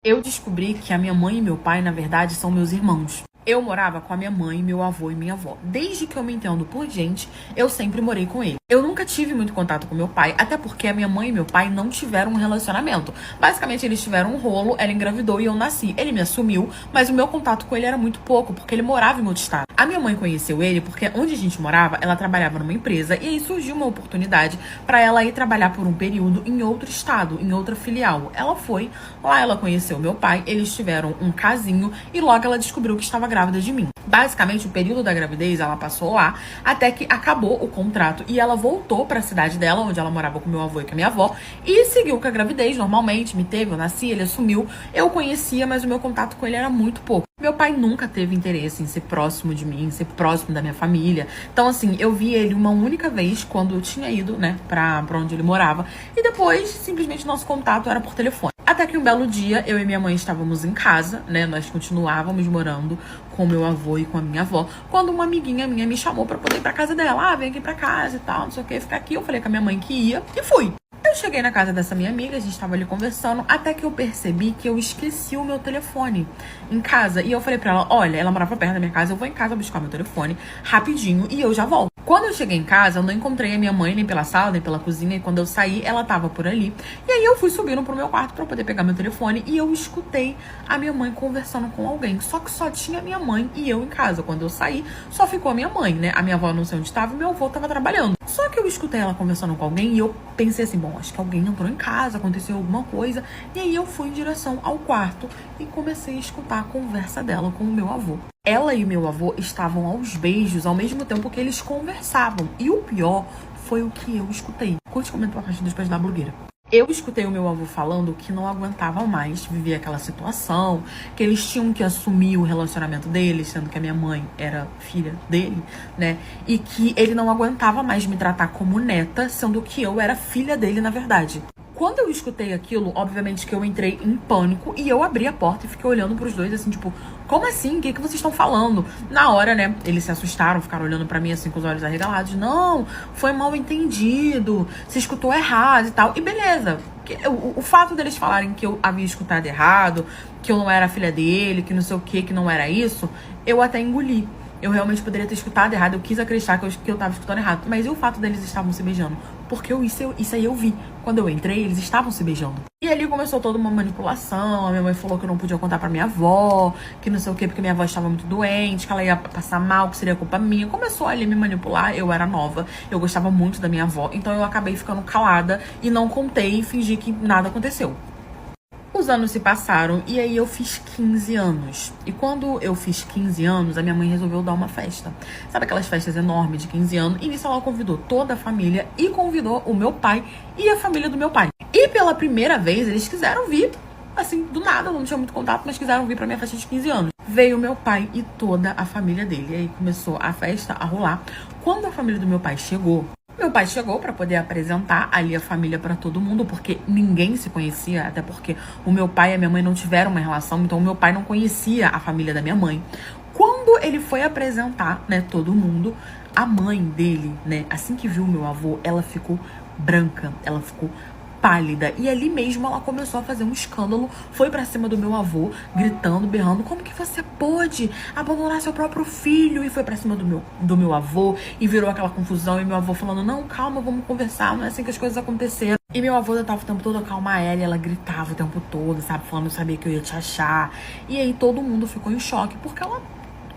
Eu descobri que a minha mãe e meu pai, na verdade, são meus irmãos. Eu morava com a minha mãe, meu avô e minha avó. Desde que eu me entendo por gente, eu sempre morei com ele. Eu nunca tive muito contato com meu pai, até porque a minha mãe e meu pai não tiveram um relacionamento. Basicamente, eles tiveram um rolo, ela engravidou e eu nasci. Ele me assumiu, mas o meu contato com ele era muito pouco, porque ele morava em outro estado. A minha mãe conheceu ele porque onde a gente morava, ela trabalhava numa empresa e aí surgiu uma oportunidade para ela ir trabalhar por um período em outro estado, em outra filial. Ela foi, lá ela conheceu meu pai, eles tiveram um casinho e logo ela descobriu que estava grávida de mim. Basicamente, o período da gravidez ela passou lá até que acabou o contrato e ela voltou para a cidade dela, onde ela morava com meu avô e com a minha avó, e seguiu com a gravidez normalmente, me teve, eu nasci, ele assumiu. Eu conhecia, mas o meu contato com ele era muito pouco. Meu pai nunca teve interesse em ser próximo de mim, em ser próximo da minha família. Então, assim, eu vi ele uma única vez quando eu tinha ido, né, pra onde ele morava. E depois, simplesmente, nosso contato era por telefone. Até que um belo dia, eu e minha mãe estávamos em casa, né, nós continuávamos morando com meu avô e com a minha avó, quando uma amiguinha minha me chamou pra poder ir pra casa dela. Ah, vem aqui pra casa e tal, não sei o que, ficar aqui. Eu falei com a minha mãe que ia e fui. Eu cheguei na casa dessa minha amiga, a gente tava ali conversando, até que eu percebi que eu esqueci o meu telefone em casa. E eu falei pra ela, olha, ela morava perto da minha casa, eu vou em casa buscar meu telefone rapidinho e eu já volto. Quando eu cheguei em casa, eu não encontrei a minha mãe nem pela sala, nem pela cozinha, e quando eu saí, ela tava por ali. E aí eu fui subindo pro meu quarto pra poder pegar meu telefone e eu escutei a minha mãe conversando com alguém. Só que só tinha minha mãe e eu em casa. Quando eu saí, só ficou a minha mãe, né? A minha avó não sei onde estava e meu avô tava trabalhando. Só que eu escutei ela conversando com alguém e eu pensei assim, bom, acho que alguém entrou em casa, aconteceu alguma coisa. E aí eu fui em direção ao quarto e comecei a escutar a conversa dela com o meu avô. Ela e o meu avô estavam aos beijos ao mesmo tempo que eles conversavam. E o pior foi o que eu escutei. Curte e comenta pra parte depois da blogueira. Eu escutei o meu avô falando que não aguentava mais viver aquela situação, que eles tinham que assumir o relacionamento deles, sendo que a minha mãe era filha dele, né? E que ele não aguentava mais me tratar como neta, sendo que eu era filha dele, na verdade. Quando eu escutei aquilo, obviamente que eu entrei em pânico e eu abri a porta e fiquei olhando pros dois assim, tipo, como assim? O que vocês estão falando? Na hora, né, eles se assustaram, ficaram olhando pra mim assim com os olhos arregalados. Não, foi mal entendido, você escutou errado e tal. E beleza, o fato deles falarem que eu havia escutado errado, que eu não era filha dele, que não sei o que não era isso, eu até engoli. Eu realmente poderia ter escutado errado, eu quis acreditar que eu tava escutando errado. Mas e o fato deles estavam se beijando? Porque isso aí eu vi. Quando eu entrei, eles estavam se beijando. E ali começou toda uma manipulação. A minha mãe falou que eu não podia contar pra minha avó, que não sei o quê, porque minha avó estava muito doente, que ela ia passar mal, que seria culpa minha. Começou ali a me manipular, eu era nova, eu gostava muito da minha avó, então eu acabei ficando calada e não contei e fingi que nada aconteceu. Os anos se passaram e aí eu fiz 15 anos. E quando eu fiz 15 anos, a minha mãe resolveu dar uma festa. Sabe aquelas festas enormes de 15 anos? E nisso ela convidou toda a família e convidou o meu pai e a família do meu pai. E pela primeira vez eles quiseram vir, assim, do nada, não tinha muito contato, mas quiseram vir pra minha festa de 15 anos. Veio meu pai e toda a família dele. E aí começou a festa a rolar. Quando a família do meu pai chegou, meu pai chegou para poder apresentar ali a família para todo mundo, porque ninguém se conhecia, até porque o meu pai e a minha mãe não tiveram uma relação, então o meu pai não conhecia a família da minha mãe. Quando ele foi apresentar, né, todo mundo, a mãe dele, né, assim que viu o meu avô, ela ficou branca, ela ficou pálida. E ali mesmo ela começou a fazer um escândalo, foi pra cima do meu avô, gritando, berrando, como que você pôde abandonar seu próprio filho? E foi pra cima do meu avô e virou aquela confusão. E meu avô falando, não, calma, vamos conversar, não é assim que as coisas aconteceram. E meu avô tentava o tempo todo acalmar ela e ela gritava o tempo todo, sabe? Falando, eu sabia que eu ia te achar. E aí todo mundo ficou em choque, porque ela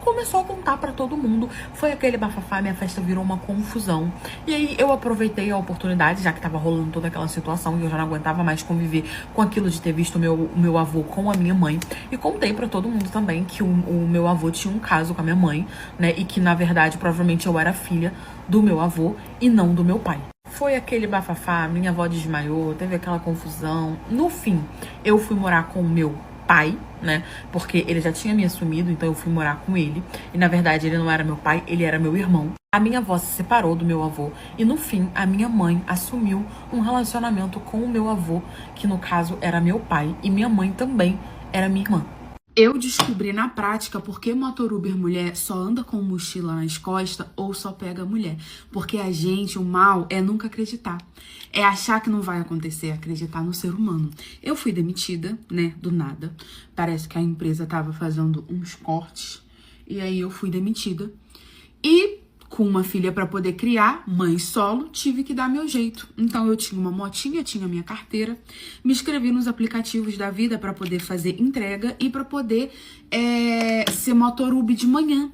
começou a contar pra todo mundo. Foi aquele bafafá, minha festa virou uma confusão. E aí eu aproveitei a oportunidade, já que tava rolando toda aquela situação e eu já não aguentava mais conviver com aquilo de ter visto o meu avô com a minha mãe. E contei pra todo mundo também que o meu avô tinha um caso com a minha mãe, né? E que, na verdade, provavelmente eu era filha do meu avô e não do meu pai. Foi aquele bafafá, minha avó desmaiou, teve aquela confusão. No fim, eu fui morar com o meu pai, né? Porque ele já tinha me assumido, então eu fui morar com ele. E na verdade ele não era meu pai, ele era meu irmão. A minha avó se separou do meu avô e no fim a minha mãe assumiu um relacionamento com o meu avô, que no caso era meu pai, e minha mãe também era minha irmã. Eu descobri na prática por que motoruber mulher só anda com mochila nas costas ou só pega mulher. Porque a gente, o mal, é nunca acreditar. É achar que não vai acontecer, é acreditar no ser humano. Eu fui demitida, né, do nada. Parece que a empresa tava fazendo uns cortes. E aí eu fui demitida. E com uma filha para poder criar, mãe solo, tive que dar meu jeito. Então eu tinha uma motinha, tinha minha carteira, me inscrevi nos aplicativos da vida para poder fazer entrega e para poder ser motorube de manhã.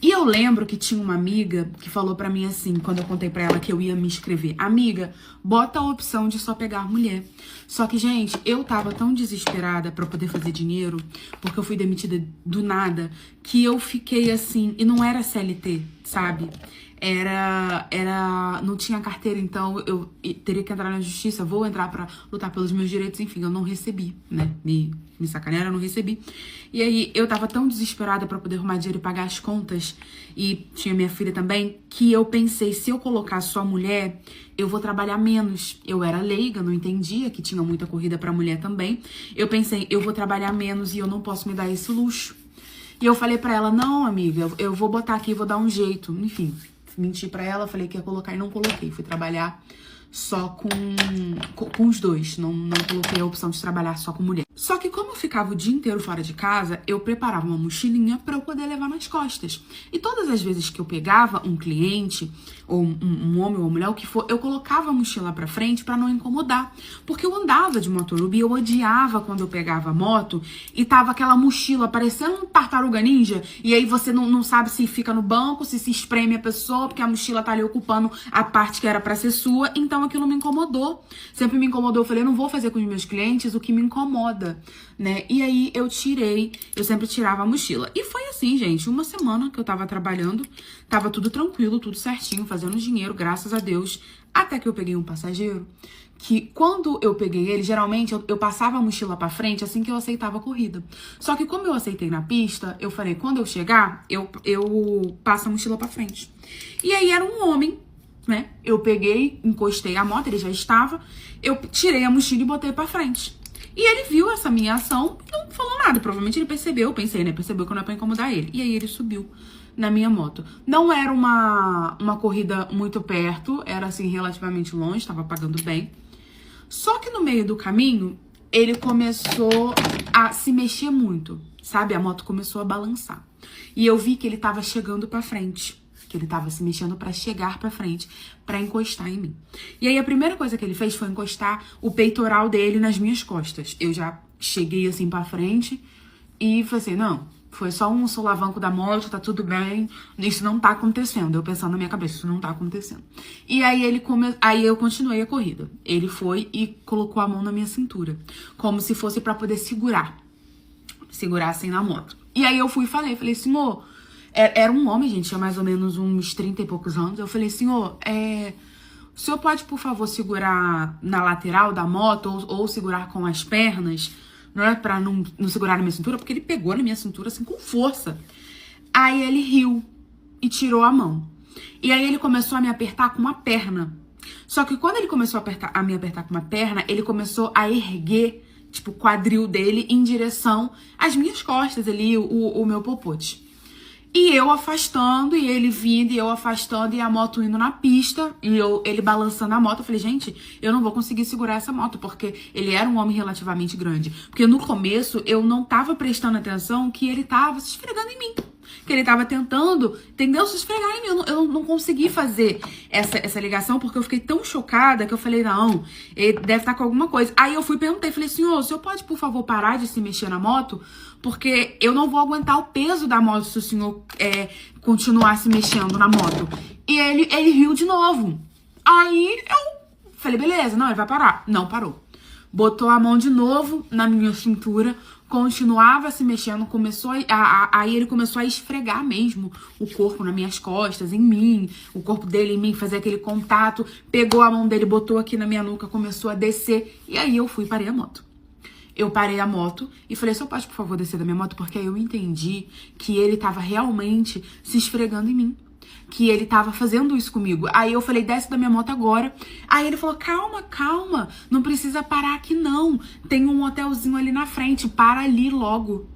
E eu lembro que tinha uma amiga que falou pra mim assim, quando eu contei pra ela que eu ia me inscrever: amiga, bota a opção de só pegar mulher. Só que, gente, eu tava tão desesperada pra poder fazer dinheiro, porque eu fui demitida do nada, que eu fiquei assim, e não era CLT, sabe? Não tinha carteira, então eu teria que entrar na justiça, vou entrar pra lutar pelos meus direitos, enfim, eu não recebi, né? Me sacanearam, eu não recebi. E aí eu tava tão desesperada pra poder arrumar dinheiro e pagar as contas, e tinha minha filha também, que eu pensei, se eu colocar só mulher, eu vou trabalhar menos. Eu era leiga, não entendia que tinha muita corrida pra mulher também. Eu pensei, eu vou trabalhar menos e eu não posso me dar esse luxo. E eu falei pra ela, não, amiga, eu vou botar aqui, vou dar um jeito. Enfim, menti pra ela, falei que ia colocar e não coloquei. Fui trabalhar só com os dois. Não coloquei a opção de trabalhar só com mulher. Só que como eu ficava o dia inteiro fora de casa, eu preparava uma mochilinha pra eu poder levar nas costas. E todas as vezes que eu pegava um cliente, ou um homem ou uma mulher, o que for, eu colocava a mochila pra frente pra não incomodar. Porque eu andava de motorhome e eu odiava quando eu pegava a moto e tava aquela mochila parecendo um tartaruga ninja. E aí você não sabe se fica no banco, se espreme a pessoa, porque a mochila tá ali ocupando a parte que era pra ser sua. Então aquilo me incomodou. Sempre me incomodou. Eu falei, eu não vou fazer com os meus clientes o que me incomoda, né? E aí eu sempre tirava a mochila. E foi assim, gente, uma semana que eu tava trabalhando, tava tudo tranquilo, tudo certinho, fazendo dinheiro, graças a Deus. Até que eu peguei um passageiro que, quando eu peguei ele, geralmente eu passava a mochila pra frente assim que eu aceitava a corrida. Só que como eu aceitei na pista, eu falei, quando eu chegar, eu passo a mochila pra frente. E aí era um homem, né? Eu peguei, encostei a moto, ele já estava, eu tirei a mochila e botei pra frente. E ele viu essa minha ação e não falou nada. Provavelmente ele percebeu, eu pensei, né? Percebeu que não é pra incomodar ele. E aí ele subiu na minha moto. Não era uma corrida muito perto, era assim relativamente longe, tava pagando bem. Só que no meio do caminho, ele começou a se mexer muito, sabe? A moto começou a balançar. E eu vi que ele tava chegando pra frente, que ele tava se mexendo pra chegar pra frente, pra encostar em mim. E aí a primeira coisa que ele fez foi encostar o peitoral dele nas minhas costas. Eu já cheguei assim pra frente e falei assim, não, foi só um solavanco da moto, tá tudo bem, isso não tá acontecendo. Eu pensando na minha cabeça, isso não tá acontecendo. E aí aí eu continuei a corrida. Ele foi e colocou a mão na minha cintura, como se fosse pra poder segurar assim na moto. E aí eu fui e falei, senhor, era um homem, gente, tinha mais ou menos uns 30 e poucos anos. Eu falei, senhor, o senhor pode, por favor, segurar na lateral da moto ou segurar com as pernas? Não é pra não segurar na minha cintura, porque ele pegou na minha cintura, assim, com força. Aí ele riu e tirou a mão. E aí ele começou a me apertar com uma perna. Só que quando ele começou a me apertar com uma perna, ele começou a erguer, tipo, o quadril dele em direção às minhas costas ali, o meu popote. E eu afastando, e ele vindo, e eu afastando, e a moto indo na pista, e ele balançando a moto. Eu falei, gente, eu não vou conseguir segurar essa moto, porque ele era um homem relativamente grande. Porque no começo, eu não tava prestando atenção que ele tava se esfregando em mim. Que ele tava tentando, entendeu? Se esfregar em mim. Eu não consegui fazer essa ligação, porque eu fiquei tão chocada que eu falei, não, ele deve estar com alguma coisa. Aí eu fui e perguntei, falei, senhor, o senhor pode, por favor, parar de se mexer na moto? Porque eu não vou aguentar o peso da moto se o senhor continuar se mexendo na moto. E ele riu de novo. Aí eu falei, beleza, não, ele vai parar. Não, parou. Botou a mão de novo na minha cintura, continuava se mexendo, aí ele começou a esfregar mesmo o corpo nas minhas costas, em mim, o corpo dele em mim, fazer aquele contato, pegou a mão dele, botou aqui na minha nuca, começou a descer, e aí eu fui e parei a moto. Eu parei a moto e falei, senhor pode, por favor, descer da minha moto? Porque aí eu entendi que ele tava realmente se esfregando em mim. Que ele tava fazendo isso comigo. Aí eu falei, desce da minha moto agora. Aí ele falou, calma, não precisa parar aqui não. Tem um hotelzinho ali na frente, para ali logo.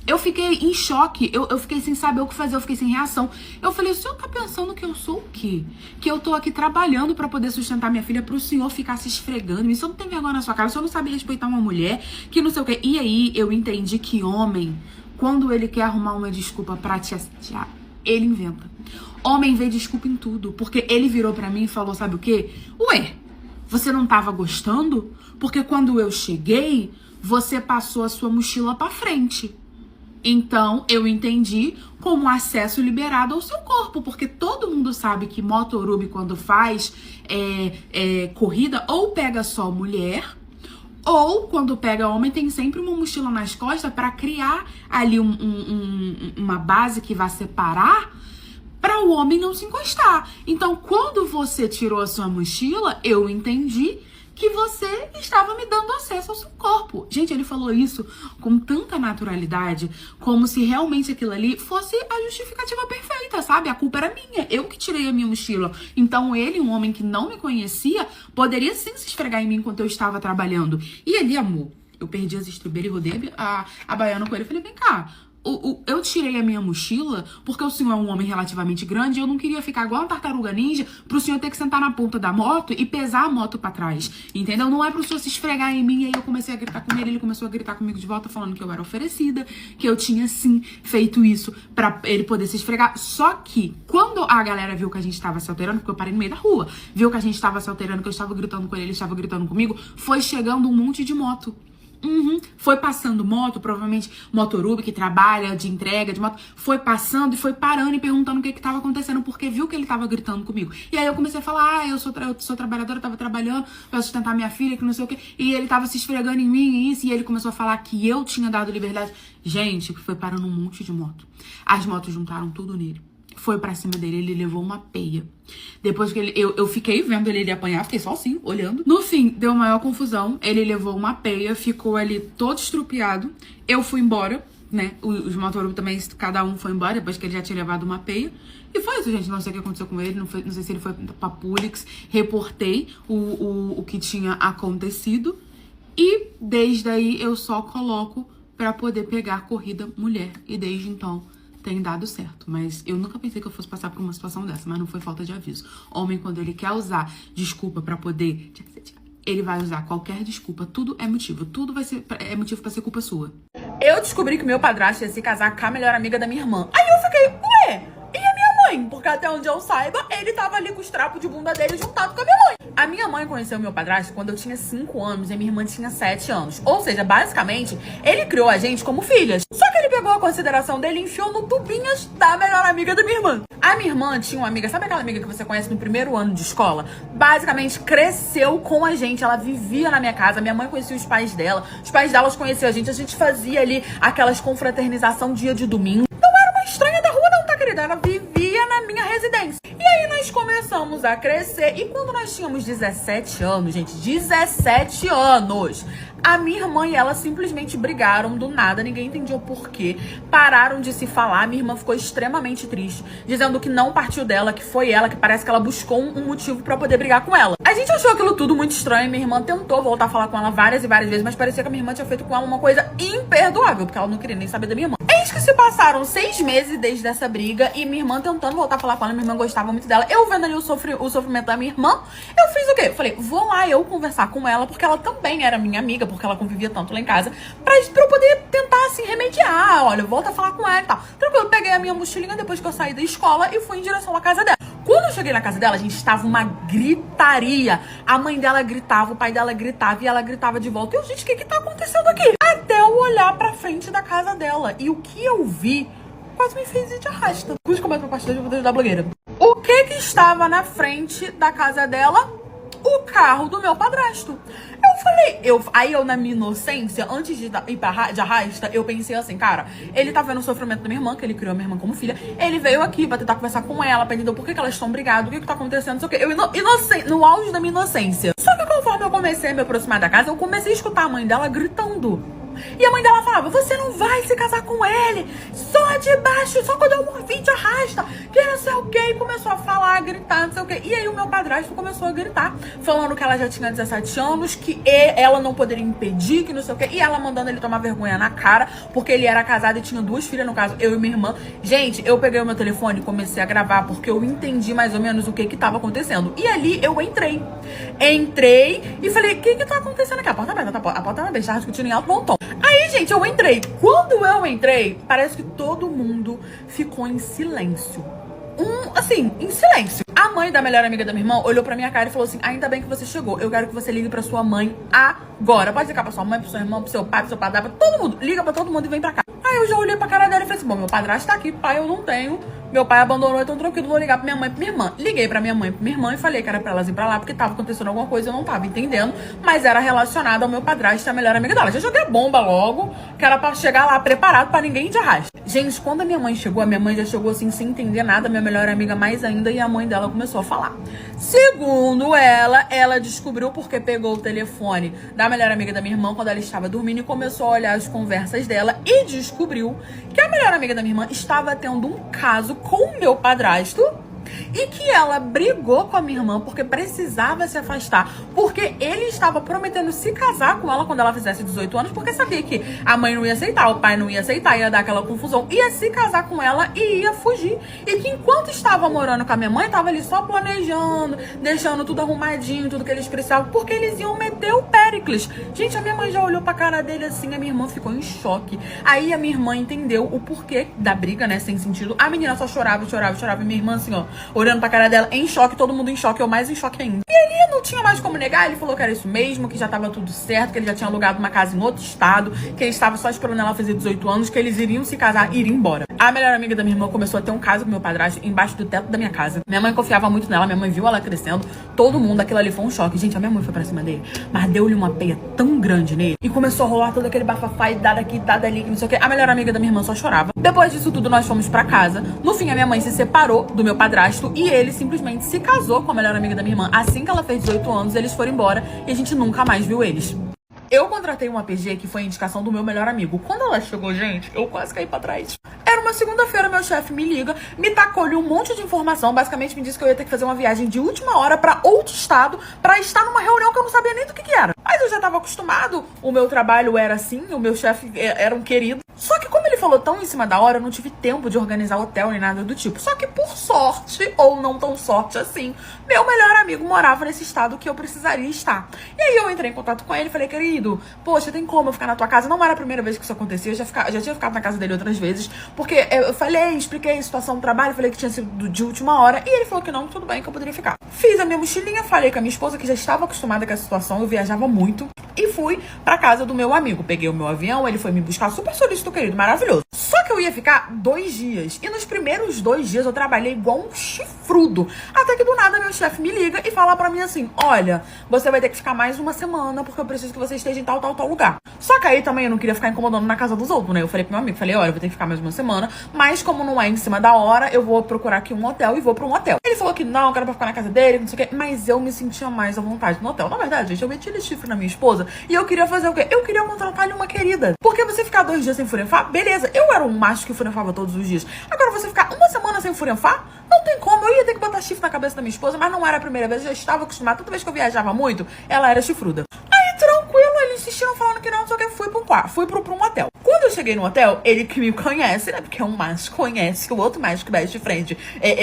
Eu fiquei em choque, eu fiquei sem saber o que fazer, eu fiquei sem reação. Eu falei, o senhor tá pensando que eu sou o quê? Que eu tô aqui trabalhando pra poder sustentar minha filha, pro senhor ficar se esfregando. O senhor não tem vergonha na sua cara, o senhor não sabe respeitar uma mulher, que não sei o quê. E aí eu entendi que homem, quando ele quer arrumar uma desculpa pra te assediar, ele inventa. Homem vê desculpa em tudo, porque ele virou pra mim e falou, sabe o quê? Ué, você não tava gostando? Porque quando eu cheguei, você passou a sua mochila pra frente. Então, eu entendi como acesso liberado ao seu corpo, porque todo mundo sabe que motorhome, quando faz corrida, ou pega só mulher, ou quando pega homem, tem sempre uma mochila nas costas para criar ali uma base que vai separar para o homem não se encostar. Então, quando você tirou a sua mochila, eu entendi que você estava me dando acesso ao seu corpo. Gente, ele falou isso com tanta naturalidade, como se realmente aquilo ali fosse a justificativa perfeita, sabe? A culpa era minha, eu que tirei a minha mochila. Então ele, um homem que não me conhecia, poderia sim se esfregar em mim enquanto eu estava trabalhando. E ele, amor, eu perdi as estribeiras e rodei a baiana com ele. Eu falei, vem cá, eu tirei a minha mochila porque o senhor é um homem relativamente grande e eu não queria ficar igual uma tartaruga ninja pro senhor ter que sentar na ponta da moto e pesar a moto pra trás, entendeu? Não é pro senhor se esfregar em mim. E aí eu comecei a gritar com ele começou a gritar comigo de volta falando que eu era oferecida, que eu tinha sim feito isso pra ele poder se esfregar. Só que quando a galera viu que a gente tava se alterando, porque eu parei no meio da rua, viu que a gente tava se alterando, que eu estava gritando com ele estava gritando comigo, foi chegando um monte de moto. Foi passando moto, provavelmente motorhome que trabalha de entrega de moto, foi passando e foi parando e perguntando o que tava acontecendo, porque viu que ele tava gritando comigo. E aí eu comecei a falar, eu sou trabalhadora, tava trabalhando pra sustentar minha filha, que não sei o que, e ele tava se esfregando em mim e isso, e ele começou a falar que eu tinha dado liberdade. Gente, foi parando um monte de moto. As motos juntaram tudo nele. Foi pra cima dele, ele levou uma peia. Depois que eu fiquei vendo ele apanhar, fiquei só assim, olhando. No fim, deu maior confusão. Ele levou uma peia, ficou ali todo estrupiado. Eu fui embora, né? Os motorhome também, cada um foi embora, depois que ele já tinha levado uma peia. E foi isso, gente. Não sei o que aconteceu com ele, não sei se ele foi pra Púlix. Reportei o que tinha acontecido. E desde aí eu só coloco pra poder pegar corrida mulher. E desde então tem dado certo, mas eu nunca pensei que eu fosse passar por uma situação dessa, mas não foi falta de aviso. Homem, quando ele quer usar desculpa pra poder te assediar, ele vai usar qualquer desculpa, tudo é motivo, tudo é motivo pra ser culpa sua. Eu descobri que meu padrasto ia se casar com a melhor amiga da minha irmã. Aí eu fiquei, ué, e a minha mãe? Porque até onde eu saiba, ele tava ali com os trapos de bunda dele juntado com a minha mãe. A minha mãe conheceu meu padrasto quando eu tinha 5 anos e a minha irmã tinha 7 anos. Ou seja, basicamente, ele criou a gente como filhas. Só que ele pegou a consideração dele e enfiou no tubinhas da melhor amiga da minha irmã. A minha irmã tinha uma amiga, sabe aquela amiga que você conhece no primeiro ano de escola? Basicamente, cresceu com a gente, ela vivia na minha casa, minha mãe conhecia os pais dela conheciam a gente fazia ali aquelas confraternização dia de domingo. Não era uma estranha da rua não, tá, querida? Ela vivia na minha residência. E aí nós começamos a crescer. E quando nós tínhamos 17 anos, gente, 17 anos, a minha irmã e ela simplesmente brigaram do nada, ninguém entendia o porquê. Pararam de se falar, minha irmã ficou extremamente triste, dizendo que não partiu dela, que foi ela, que parece que ela buscou um motivo pra poder brigar com ela. A gente achou aquilo tudo muito estranho, minha irmã tentou voltar a falar com ela várias e várias vezes, mas parecia que a minha irmã tinha feito com ela uma coisa imperdoável, porque ela não queria nem saber da minha irmã. Eis que se passaram 6 meses desde essa briga e minha irmã tentando voltar a falar com ela, minha irmã gostava muito dela. Eu vendo ali o sofrimento da minha irmã, eu fiz o quê? Eu falei, vou lá eu conversar com ela, porque ela também era minha amiga, porque ela convivia tanto lá em casa, pra eu poder tentar, assim, remediar. Olha, volta a falar com ela e tal. Tranquilo, eu peguei a minha mochilinha depois que eu saí da escola e fui em direção à casa dela. Quando eu cheguei na casa dela, a gente estava uma gritaria. A mãe dela gritava, o pai dela gritava e ela gritava de volta. E eu, gente, o que tá acontecendo aqui? Até eu olhar pra frente da casa dela. E o que eu vi quase me fez ir de arrasta. Busca mais pra parte da blogueira. O que estava na frente da casa dela? O carro do meu padrasto. Eu falei, aí eu na minha inocência, antes de ir de arrasta, eu pensei assim, cara, ele tá vendo o sofrimento da minha irmã, que ele criou a minha irmã como filha, ele veio aqui pra tentar conversar com ela, pra entender por que elas estão brigadas, o que tá acontecendo, não sei o que. Eu inocente, no auge da minha inocência. Só que conforme eu comecei a me aproximar da casa, eu comecei a escutar a mãe dela gritando. E a mãe dela falava, você não vai se casar com ele, só de baixo, só quando eu morri te arrasta, que não sei o que. E começou a falar, a gritar, não sei o que. E aí o meu padrasto começou a gritar, falando que ela já tinha 17 anos, que ela não poderia impedir, que não sei o que. E ela mandando ele tomar vergonha na cara, porque ele era casado e tinha 2 filhas, no caso, eu e minha irmã. Gente, eu peguei o meu telefone e comecei a gravar, porque eu entendi mais ou menos o que tava acontecendo. E ali eu entrei e falei, o que tá acontecendo aqui? A porta aberta, a porta não deixa, discutindo em alto bom tom. Aí, gente, eu entrei. Quando eu entrei, parece que todo mundo ficou em silêncio. Assim, em silêncio. A mãe da melhor amiga da minha irmã olhou pra minha cara e falou assim, ainda bem que você chegou, eu quero que você ligue pra sua mãe agora. Pode ligar pra sua mãe, pro seu irmão, pro seu pai, pro seu padrasto, pra todo mundo. Liga pra todo mundo e vem pra cá. Aí eu já olhei pra cara dela e falei assim, bom, meu padrasto tá aqui, pai eu não tenho. Meu pai abandonou, então tranquilo, vou ligar pra minha mãe e pra minha irmã. Liguei pra minha mãe e pra minha irmã e falei que era pra elas ir pra lá, porque tava acontecendo alguma coisa, eu não tava entendendo, mas era relacionado ao meu padrasto e a melhor amiga dela. Já joguei a bomba logo, que era pra chegar lá preparado pra ninguém de arrasto. Gente, quando a minha mãe chegou, a minha mãe já chegou assim, sem entender nada, minha melhor amiga mais ainda, e a mãe dela começou a falar. Segundo ela descobriu porque pegou o telefone da melhor amiga da minha irmã quando ela estava dormindo e começou a olhar as conversas dela e descobriu que a melhor amiga da minha irmã estava tendo um caso com o meu padrasto e que ela brigou com a minha irmã porque precisava se afastar, porque ele estava prometendo se casar com ela quando ela fizesse 18 anos, porque sabia que a mãe não ia aceitar, o pai não ia aceitar, ia dar aquela confusão, ia se casar com ela e ia fugir. E que enquanto estava morando com a minha mãe, estava ali só planejando, deixando tudo arrumadinho, tudo que eles precisavam, porque eles iam meter o Péricles. Gente, a minha mãe já olhou pra cara dele assim, a minha irmã ficou em choque. Aí a minha irmã entendeu o porquê da briga, né, sem sentido. A menina só chorava, e minha irmã assim, ó, olhando pra cara dela, em choque, todo mundo em choque, eu mais em choque ainda. E ali não tinha mais como negar, ele falou que era isso mesmo, que já tava tudo certo, que ele já tinha alugado uma casa em outro estado, que ele estava só esperando ela fazer 18 anos, que eles iriam se casar e ir embora. A melhor amiga da minha irmã começou a ter um caso com meu padrasto embaixo do teto da minha casa. Minha mãe confiava muito nela, minha mãe viu ela crescendo, todo mundo, aquilo ali foi um choque. Gente, a minha mãe foi pra cima dele, mas deu-lhe uma peia tão grande nele, e começou a rolar todo aquele bafafá e dada aqui, dada ali, não sei o que. A melhor amiga da minha irmã só chorava. Depois disso tudo, nós fomos pra casa. No fim, a minha mãe se separou do meu padrasto e ele simplesmente se casou com a melhor amiga da minha irmã. Assim que ela fez 18 anos, eles foram embora e a gente nunca mais viu eles. Eu contratei uma PG que foi a indicação do meu melhor amigo. Quando ela chegou, gente, eu quase caí pra trás. Era uma segunda-feira, meu chefe me liga, me tacou-lhe um monte de informação, basicamente me disse que eu ia ter que fazer uma viagem de última hora pra outro estado pra estar numa reunião que eu não sabia nem do que era. Mas eu já tava acostumado, o meu trabalho era assim, o meu chefe era um querido. Só que como ele falou tão em cima da hora, eu não tive tempo de organizar hotel nem nada do tipo. Só que por sorte, ou não tão sorte assim, meu melhor amigo morava nesse estado que eu precisaria estar. E aí eu entrei em contato com ele e falei, querido, poxa, tem como eu ficar na tua casa? Não era a primeira vez que isso acontecia, eu já tinha ficado na casa dele outras vezes, porque eu expliquei a situação do trabalho, falei que tinha sido de última hora, e ele falou que não, tudo bem, que eu poderia ficar. Fiz a minha mochilinha, falei com a minha esposa, que já estava acostumada com a situação, eu viajava muito, e fui pra casa do meu amigo. Peguei o meu avião, ele foi me buscar, super solícito, querido, maravilhoso. Só que eu ia ficar 2 dias, e nos primeiros 2 dias eu trabalhei igual um chifrudo, até que do nada meu chefe me liga e fala pra mim assim, olha, você vai ter que ficar mais uma semana, porque eu preciso que você esteja em tal lugar. Só que aí também eu não queria ficar incomodando na casa dos outros, né? Eu falei pro meu amigo, olha, eu vou ter que ficar mais uma semana, mas como não é em cima da hora, eu vou procurar aqui um hotel e vou pra um hotel. Ele falou que não, que era pra ficar na casa dele, não sei o quê, mas eu me sentia mais à vontade no hotel. Na verdade, gente, eu meti ele chifre na minha esposa e eu queria fazer o quê? Eu queria contratar-lhe uma querida. Porque você ficar 2 dias sem furenfar, beleza, eu era um macho que furenfava todos os dias. Agora você ficar uma semana sem furenfar, não tem como. Eu ia ter que botar chifre na cabeça da minha esposa, mas não era a primeira vez, eu já estava acostumada. Toda vez que eu viajava muito, ela era chifruda. Tranquilo, eles insistiram falando que não, só que eu fui pra um hotel. Quando eu cheguei no hotel, ele que me conhece, né? Porque um macho conhece o outro macho que bate de frente.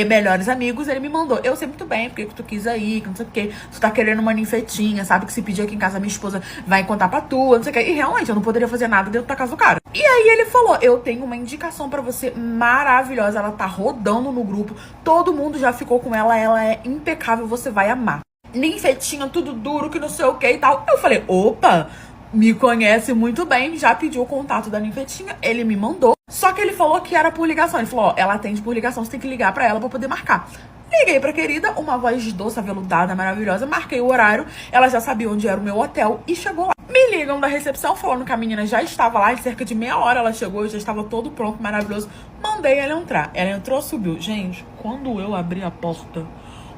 Melhores amigos, ele me mandou. Eu sei muito bem porque tu quis ir, que não sei o que. Tu tá querendo uma ninfetinha, sabe? Que se pedir aqui em casa, minha esposa vai contar pra tu, não sei o que. E realmente, eu não poderia fazer nada dentro da casa do cara. E aí ele falou, eu tenho uma indicação pra você maravilhosa. Ela tá rodando no grupo. Todo mundo já ficou com ela. Ela é impecável, você vai amar. Ninfetinha, tudo duro, que não sei o que e tal. Eu falei, opa, me conhece muito bem, já pediu o contato da ninfetinha, ele me mandou. Só que ele falou que era por ligação. Ele falou, ó, ela atende por ligação, você tem que ligar pra ela pra poder marcar. Liguei pra querida, uma voz doce, aveludada, maravilhosa, marquei o horário, ela já sabia onde era o meu hotel e chegou lá. Me ligam da recepção falando que a menina já estava lá, em cerca de meia hora ela chegou, já estava todo pronto, maravilhoso. Mandei ela entrar. Ela entrou, subiu. Gente, quando eu abri a porta,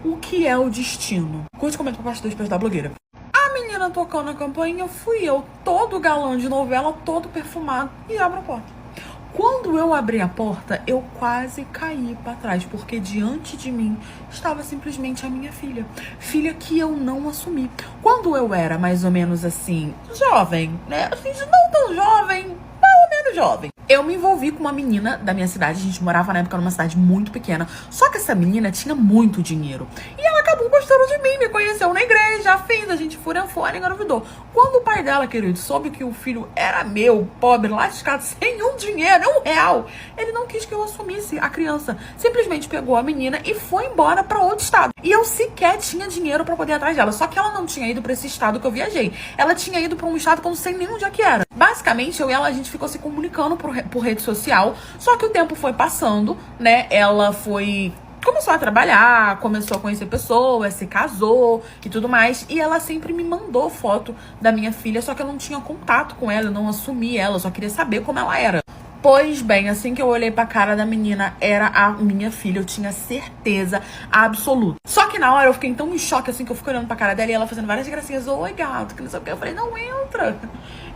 o que é o destino? Curte, comenta, compartilha, depois da blogueira. menina tocando a campainha, fui eu, todo galã de novela, todo perfumado, e abro a porta. Quando eu abri a porta, eu quase caí pra trás, porque diante de mim estava simplesmente a minha filha. Filha que eu não assumi. Quando eu era mais ou menos assim, jovem, né? Assim, não tão jovem, mais ou menos jovem. Eu me envolvi com uma menina da minha cidade, a gente morava na época numa cidade muito pequena, só que essa menina tinha muito dinheiro. E ela acabou gostando de mim, me conheceu na igreja, a gente furanfou, engravidou. Quando o pai dela, querido, soube que o filho era meu, pobre, lascado, sem um dinheiro, R$1, ele não quis que eu assumisse a criança. Simplesmente pegou a menina e foi embora pra outro estado. E eu sequer tinha dinheiro pra poder ir atrás dela, só que ela não tinha ido pra esse estado que eu viajei. Ela tinha ido pra um estado que eu não sei nem onde é que era. Basicamente, eu e ela, a gente ficou se comunicando por rede social, só que o tempo foi passando, né? Ela começou a trabalhar, começou a conhecer pessoas, se casou e tudo mais. E ela sempre me mandou foto da minha filha, só que eu não tinha contato com ela, eu não assumi ela, eu só queria saber como ela era. Pois bem, assim que eu olhei pra cara da menina, era a minha filha, eu tinha certeza absoluta. Só que na hora eu fiquei tão em choque, assim, que eu fiquei olhando pra cara dela e ela fazendo várias gracinhas. Oi, gato, que não sei o que. Eu falei, não, entra,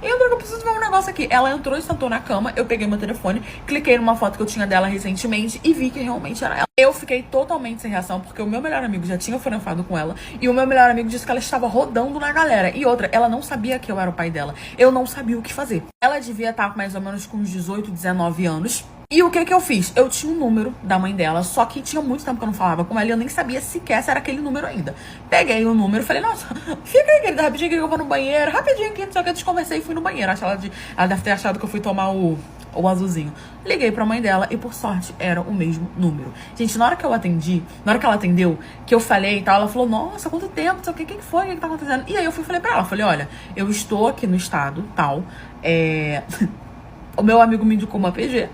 que eu preciso ver um negócio aqui. Ela entrou e sentou na cama, eu peguei meu telefone, cliquei numa foto que eu tinha dela recentemente e vi que realmente era ela. Eu fiquei totalmente sem reação, porque o meu melhor amigo já tinha foranfado com ela e o meu melhor amigo disse que ela estava rodando na galera. E outra, ela não sabia que eu era o pai dela. Eu não sabia o que fazer. Ela devia estar mais ou menos com uns 18, 19 anos. E o que eu fiz? Eu tinha um número da mãe dela, só que tinha muito tempo que eu não falava com ela e eu nem sabia sequer se era aquele número ainda. Peguei o número, falei, nossa, fica aí, querida, rapidinho que eu vou no banheiro, rapidinho que não sei o que, desconversei e fui no banheiro. Ela deve ter achado que eu fui tomar o azulzinho. Liguei pra mãe dela e, por sorte, era o mesmo número. Gente, na hora que eu atendi, na hora que ela atendeu, que eu falei e tal, ela falou, nossa, quanto tempo, não sei o que foi, o que tá acontecendo? E aí eu falei pra ela, falei, olha, eu estou aqui no estado, tal, o meu amigo me indicou uma PG.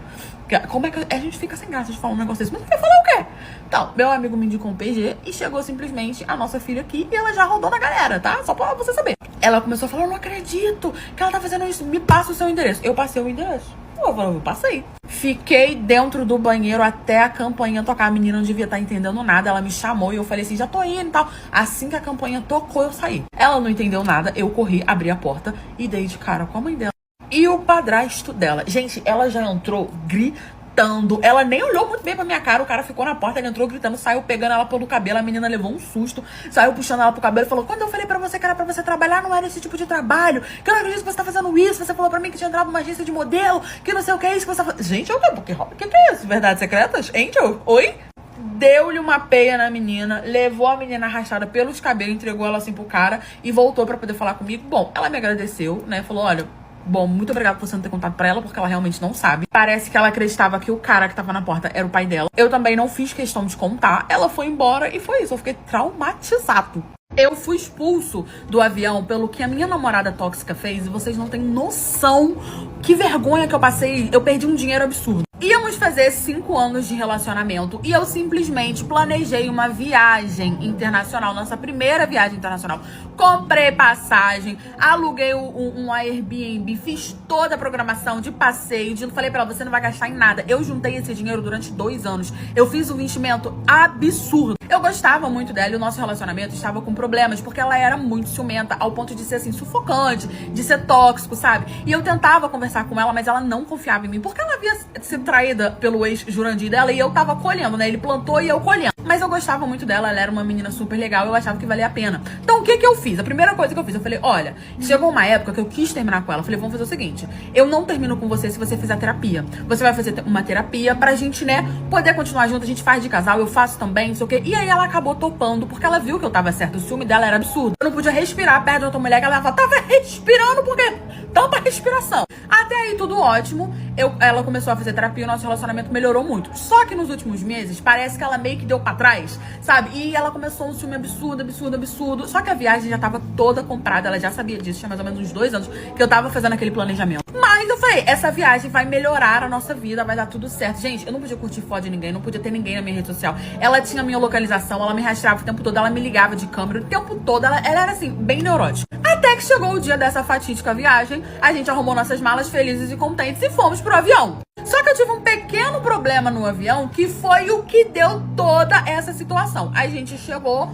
Como é que a gente fica sem graça de falar um negócio desse? Mas vai falar o quê? Então, meu amigo me indicou um PG e chegou simplesmente a nossa filha aqui e ela já rodou na galera, tá? Só pra você saber. Ela começou a falar, eu não acredito que ela tá fazendo isso, me passa o seu endereço. Eu passei o endereço. Eu passei. Fiquei dentro do banheiro até a campainha tocar. A menina não devia estar entendendo nada. Ela me chamou e eu falei assim, já tô indo e tal. Assim que a campainha tocou, eu saí. Ela não entendeu nada. Eu corri, abri a porta e dei de cara com a mãe dela e o padrasto dela. Gente, ela já entrou gritando. Ela nem olhou muito bem pra minha cara. O cara ficou na porta, ele entrou gritando, saiu pegando ela pelo cabelo. A menina levou um susto, saiu puxando ela pro cabelo e falou, quando eu falei pra você que era pra você trabalhar, não era esse tipo de trabalho, que eu não acredito que você tá fazendo isso. Você falou pra mim que tinha entrado numa agência de modelo, que não sei o que é isso que você tá fazendo. Gente, o que é isso? Verdades secretas? Angel? Oi? Deu-lhe uma peia na menina, levou a menina arrastada pelos cabelos, entregou ela assim pro cara e voltou pra poder falar comigo. Bom, ela me agradeceu, né, falou, olha, bom, muito obrigada por você não ter contado pra ela, porque ela realmente não sabe. Parece que ela acreditava que o cara que tava na porta era o pai dela. Eu também não fiz questão de contar. Ela foi embora e foi isso. Eu fiquei traumatizado. Eu fui expulso do avião pelo que a minha namorada tóxica fez e vocês não têm noção que vergonha que eu passei. Eu perdi um dinheiro absurdo. Íamos fazer 5 anos de relacionamento e eu simplesmente planejei uma viagem internacional, nossa primeira viagem internacional. Comprei passagem, aluguei um Airbnb, fiz toda a programação de passeio, falei pra ela, você não vai gastar em nada. Eu juntei esse dinheiro durante 2 anos. Eu fiz um investimento absurdo. Eu gostava muito dela e o nosso relacionamento estava com problemas, porque ela era muito ciumenta, ao ponto de ser assim, sufocante, de ser tóxico, sabe? E eu tentava conversar com ela, mas ela não confiava em mim, porque ela havia sido traída pelo ex-Jurandir dela e eu tava colhendo, né? Ele plantou e eu colhendo. Mas eu gostava muito dela, ela era uma menina super legal, eu achava que valia a pena. Então o que eu fiz? A primeira coisa que eu fiz, eu falei, olha, chegou uma época que eu quis terminar com ela, eu falei, vamos fazer o seguinte, eu não termino com você se você fizer terapia. Você vai fazer uma terapia pra gente, né, poder continuar junto, a gente faz de casal, eu faço também, não sei o quê. E aí ela acabou topando, porque ela viu que eu tava certo, o ciúme dela era absurdo. Eu não podia respirar perto de outra mulher, que ela tava respirando, porque tanta respiração. Até aí tudo ótimo, ela começou a fazer terapia, o nosso relacionamento melhorou muito. Só que nos últimos meses, parece que ela meio que deu pra trás, sabe? E ela começou um ciúme absurdo. Só que a viagem já tava toda comprada, ela já sabia disso, tinha mais ou menos uns 2 anos que eu tava fazendo aquele planejamento. Mas eu falei, essa viagem vai melhorar a nossa vida, vai dar tudo certo. Gente, eu não podia curtir foto de ninguém, não podia ter ninguém na minha rede social. Ela tinha minha localização, ela me rastreava o tempo todo, ela me ligava de câmera o tempo todo, ela era assim, bem neurótica. Até que chegou o dia dessa fatídica viagem, a gente arrumou nossas malas felizes e contentes e fomos pro avião. Só que eu tive um pequeno problema no avião, que foi o que deu toda essa situação. A gente chegou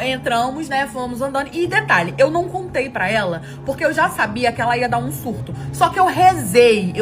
entramos, né, fomos andando. E detalhe, eu não contei pra ela, porque eu já sabia que ela ia dar um surto. Só que eu rezei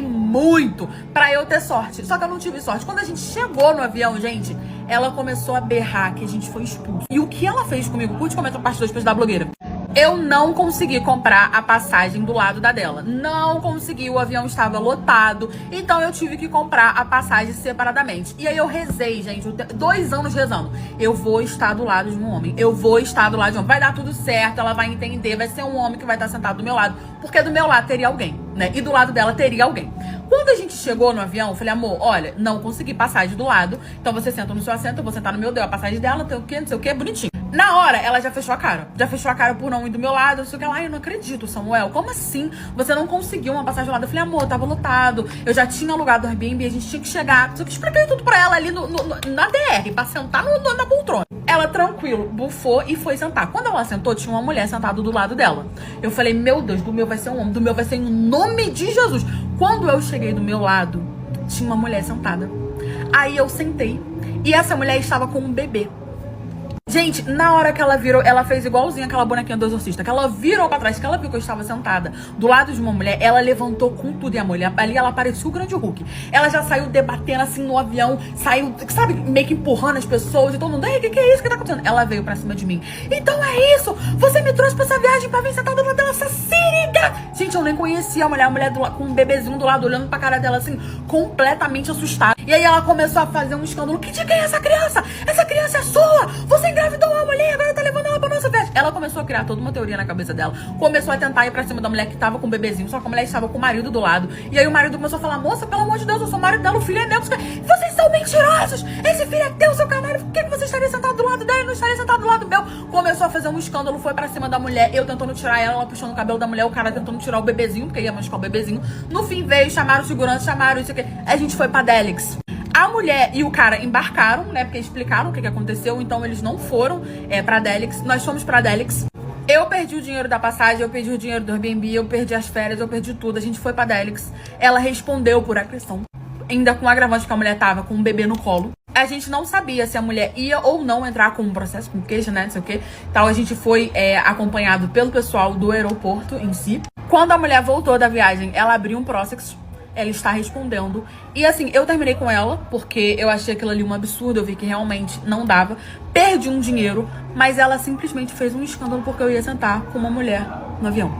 muito pra eu ter sorte. Só que eu não tive sorte. Quando a gente chegou no avião, gente, ela começou a berrar que a gente foi expulso. E o que ela fez comigo? Curte, comenta, parte 2 da blogueira. Eu não consegui comprar a passagem do lado da dela. Não consegui, o avião estava lotado. Então eu tive que comprar a passagem separadamente. E aí eu rezei, gente, 2 anos rezando. Eu vou estar do lado de um homem. Eu vou estar do lado de um homem. Vai dar tudo certo, ela vai entender. Vai ser um homem que vai estar sentado do meu lado. Porque do meu lado teria alguém, né? E do lado dela teria alguém. Quando a gente chegou no avião, eu falei, amor, olha, não consegui passagem do lado. Então você senta no seu assento, eu vou sentar no meu, deu a passagem dela, tem o quê, não sei o quê, bonitinho. Na hora, ela já fechou a cara. Já fechou a cara por não ir do meu lado. Eu sei que ela, eu não acredito, Samuel. Como assim? Você não conseguiu uma passagem do lado? Eu falei, amor, tava lotado. Eu já tinha alugado o Airbnb, a gente tinha que chegar. Só que expliquei tudo pra ela ali na DR, pra sentar na poltrona. Ela, tranquilo, bufou e foi sentar. Quando ela sentou, tinha uma mulher sentada do lado dela. Eu falei, meu Deus, do meu vai ser um homem, do meu vai ser em nome de Jesus. Quando eu cheguei do meu lado, tinha uma mulher sentada. Aí eu sentei e essa mulher estava com um bebê. Gente, na hora que ela virou, ela fez igualzinho aquela bonequinha do exorcista, que ela virou pra trás, que ela viu que eu estava sentada do lado de uma mulher, ela levantou com tudo e a mulher, ali ela parecia o grande Hulk. Ela já saiu debatendo assim no avião, saiu, sabe, meio que empurrando as pessoas e todo mundo, ei, que é isso que tá acontecendo? Ela veio pra cima de mim. Então é isso, você me trouxe pra essa viagem pra vir sentada do lado dela, essa seringa. Gente, eu nem conhecia a mulher com um bebezinho do lado, olhando pra cara dela assim, completamente assustada. E aí ela começou a fazer um escândalo, que de quem é essa criança? Essa criança é sua, você engravidou uma mulher, agora tá levando ela pra nossa festa. Ela começou a criar toda uma teoria na cabeça dela. Começou a tentar ir pra cima da mulher que tava com o bebezinho, só que a mulher estava com o marido do lado. E aí o marido começou a falar, moça, pelo amor de Deus, eu sou o marido dela, o filho é meu. Vocês são mentirosos, esse filho é teu, seu canalha. Por que você estaria sentado do lado dela e não estaria sentado do lado meu? Começou a fazer um escândalo, foi pra cima da mulher, eu tentando tirar ela puxando o cabelo da mulher, o cara tentando tirar o bebezinho, porque ia machucar o bebezinho. No fim veio, chamaram o segurança, chamaram isso aqui. A gente foi pra Delix. A mulher e o cara embarcaram, né? Porque explicaram o que aconteceu. Então eles não foram pra Delix. Nós fomos pra Delix. Eu perdi o dinheiro da passagem, eu perdi o dinheiro do Airbnb, eu perdi as férias, eu perdi tudo. A gente foi pra Delix. Ela respondeu por agressão. Ainda com o agravante que a mulher tava com um bebê no colo. A gente não sabia se a mulher ia ou não entrar com um processo, com queixa, né? Não sei o quê. Então a gente foi acompanhado pelo pessoal do aeroporto em si. Quando a mulher voltou da viagem, ela abriu um processo. Ela está respondendo. E assim, eu terminei com ela, porque eu achei aquilo ali um absurdo. Eu vi que realmente não dava. Perdi um dinheiro, mas ela simplesmente fez um escândalo porque eu ia sentar com uma mulher no avião.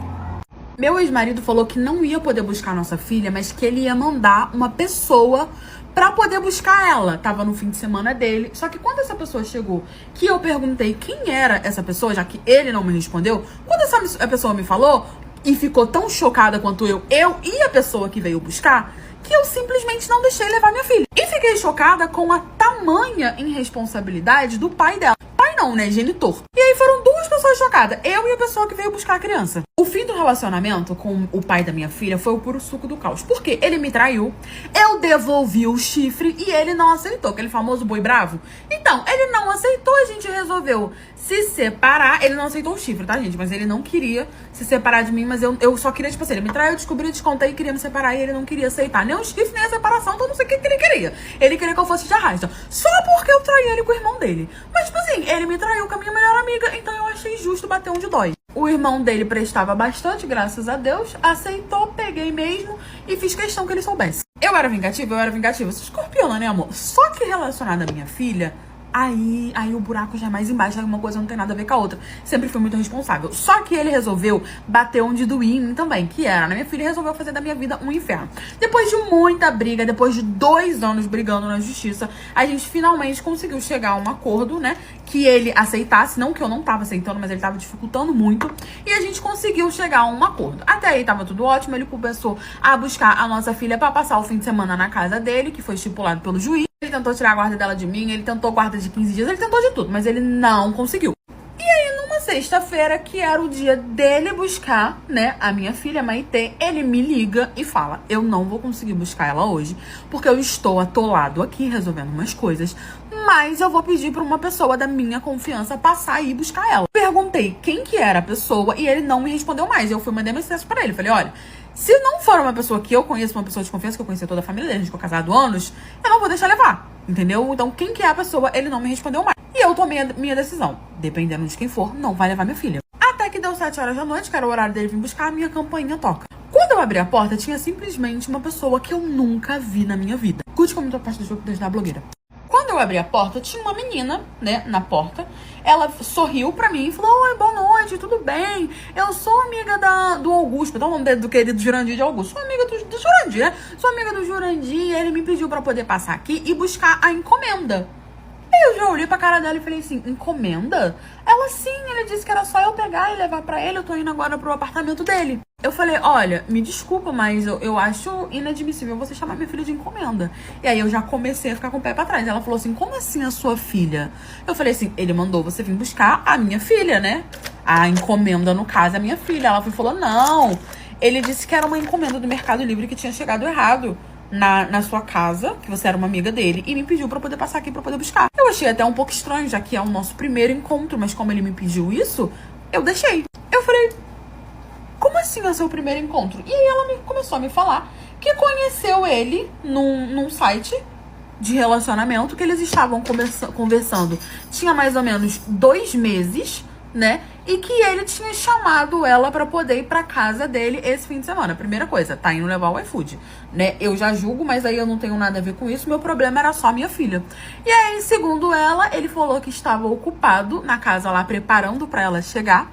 Meu ex-marido falou que não ia poder buscar a nossa filha, mas que ele ia mandar uma pessoa pra poder buscar ela. Tava no fim de semana dele. Só que quando essa pessoa chegou, que eu perguntei quem era essa pessoa, já que ele não me respondeu, quando essa pessoa me falou, e ficou tão chocada quanto eu e a pessoa que veio buscar, que eu simplesmente não deixei levar minha filha. E fiquei chocada com a tamanha irresponsabilidade do pai dela. Pai não, né? Genitor. E aí foram 2 pessoas chocadas. Eu e a pessoa que veio buscar a criança. O fim do relacionamento com o pai da minha filha foi o puro suco do caos. Porque ele me traiu, eu devolvi o chifre e ele não aceitou. Aquele famoso boi bravo. Então, ele não aceitou, a gente resolveu se separar. Ele não aceitou o chifre, tá, gente? Mas ele não queria se separar de mim. Mas eu só queria, tipo assim, ele me traiu, eu descobri, descontei, queria me separar. E ele não queria aceitar nem o chifre, nem a separação. Então eu não sei o que ele queria. Ele queria que eu fosse de arrasta. Só porque eu traí ele com o irmão dele. Mas, tipo assim, ele me traiu com a minha melhor amiga. Então eu achei justo bater onde dói. O irmão dele prestava bastante, graças a Deus. Aceitou, peguei mesmo e fiz questão que ele soubesse. Eu era vingativa? Eu era vingativa. Sou escorpiona, né, amor? Só que relacionada à minha filha, aí o buraco já é mais embaixo, aí uma coisa não tem nada a ver com a outra. Sempre fui muito responsável. Só que ele resolveu bater onde doía em mim também, que era, né? Minha filha resolveu fazer da minha vida um inferno. Depois de muita briga, depois de 2 anos brigando na justiça, a gente finalmente conseguiu chegar a um acordo, né? Que ele aceitasse, não que eu não tava aceitando, mas ele tava dificultando muito. E a gente conseguiu chegar a um acordo. Até aí tava tudo ótimo, ele começou a buscar a nossa filha pra passar o fim de semana na casa dele, que foi estipulado pelo juiz. Ele tentou tirar a guarda dela de mim, ele tentou guarda de 15 dias, ele tentou de tudo, mas ele não conseguiu. E aí, numa sexta-feira, que era o dia dele buscar, né, a minha filha, Maitê, ele me liga e fala, eu não vou conseguir buscar ela hoje, porque eu estou atolado aqui resolvendo umas coisas, mas eu vou pedir pra uma pessoa da minha confiança passar e ir buscar ela. Perguntei quem que era a pessoa e ele não me respondeu mais. Eu fui mandar mensagem pra ele, falei, olha, se não for uma pessoa que eu conheço, uma pessoa de confiança, que eu conheci toda a família dele, a gente ficou casado há anos, eu não vou deixar levar, entendeu? Então, quem que é a pessoa, ele não me respondeu mais. E eu tomei a minha decisão. Dependendo de quem for, não vai levar minha filha. Até que deu 7 horas da noite, que era o horário dele vir buscar, a minha campainha toca. Quando eu abri a porta, tinha simplesmente uma pessoa que eu nunca vi na minha vida. Curte como a parte do jogo da blogueira. Quando eu abri a porta, tinha uma menina, né, na porta. Ela sorriu pra mim e falou: oi, boa noite, tudo bem? Eu sou amiga do Augusto, dá o nome do querido Jurandir de Augusto. Sou amiga do Jurandir, né? Sou amiga do Jurandir, ele me pediu pra poder passar aqui e buscar a encomenda. Eu já olhei pra cara dela e falei assim: encomenda? Ela, sim, ele disse que era só eu pegar e levar pra ele, eu tô indo agora pro apartamento dele. Eu falei: olha, me desculpa, mas eu acho inadmissível você chamar minha filha de encomenda. E aí eu já comecei a ficar com o pé pra trás. Ela falou assim: como assim a sua filha? Eu falei assim: ele mandou você vir buscar a minha filha, né? A encomenda, no caso, é a minha filha. Ela falou: não, ele disse que era uma encomenda do Mercado Livre que tinha chegado errado na sua casa, que você era uma amiga dele, e me pediu pra poder passar aqui pra poder buscar. Eu achei até um pouco estranho, já que é o nosso primeiro encontro, mas como ele me pediu isso, eu deixei. Eu falei: como assim é o seu primeiro encontro? E aí ela começou a me falar que conheceu ele num site de relacionamento, que eles estavam conversando tinha mais ou menos 2 meses, né? E que ele tinha chamado ela pra poder ir pra casa dele esse fim de semana. Primeira coisa, tá indo levar o iFood, né? Eu já julgo, mas aí eu não tenho nada a ver com isso. Meu problema era só minha filha. E aí, segundo ela, ele falou que estava ocupado na casa lá, preparando pra ela chegar.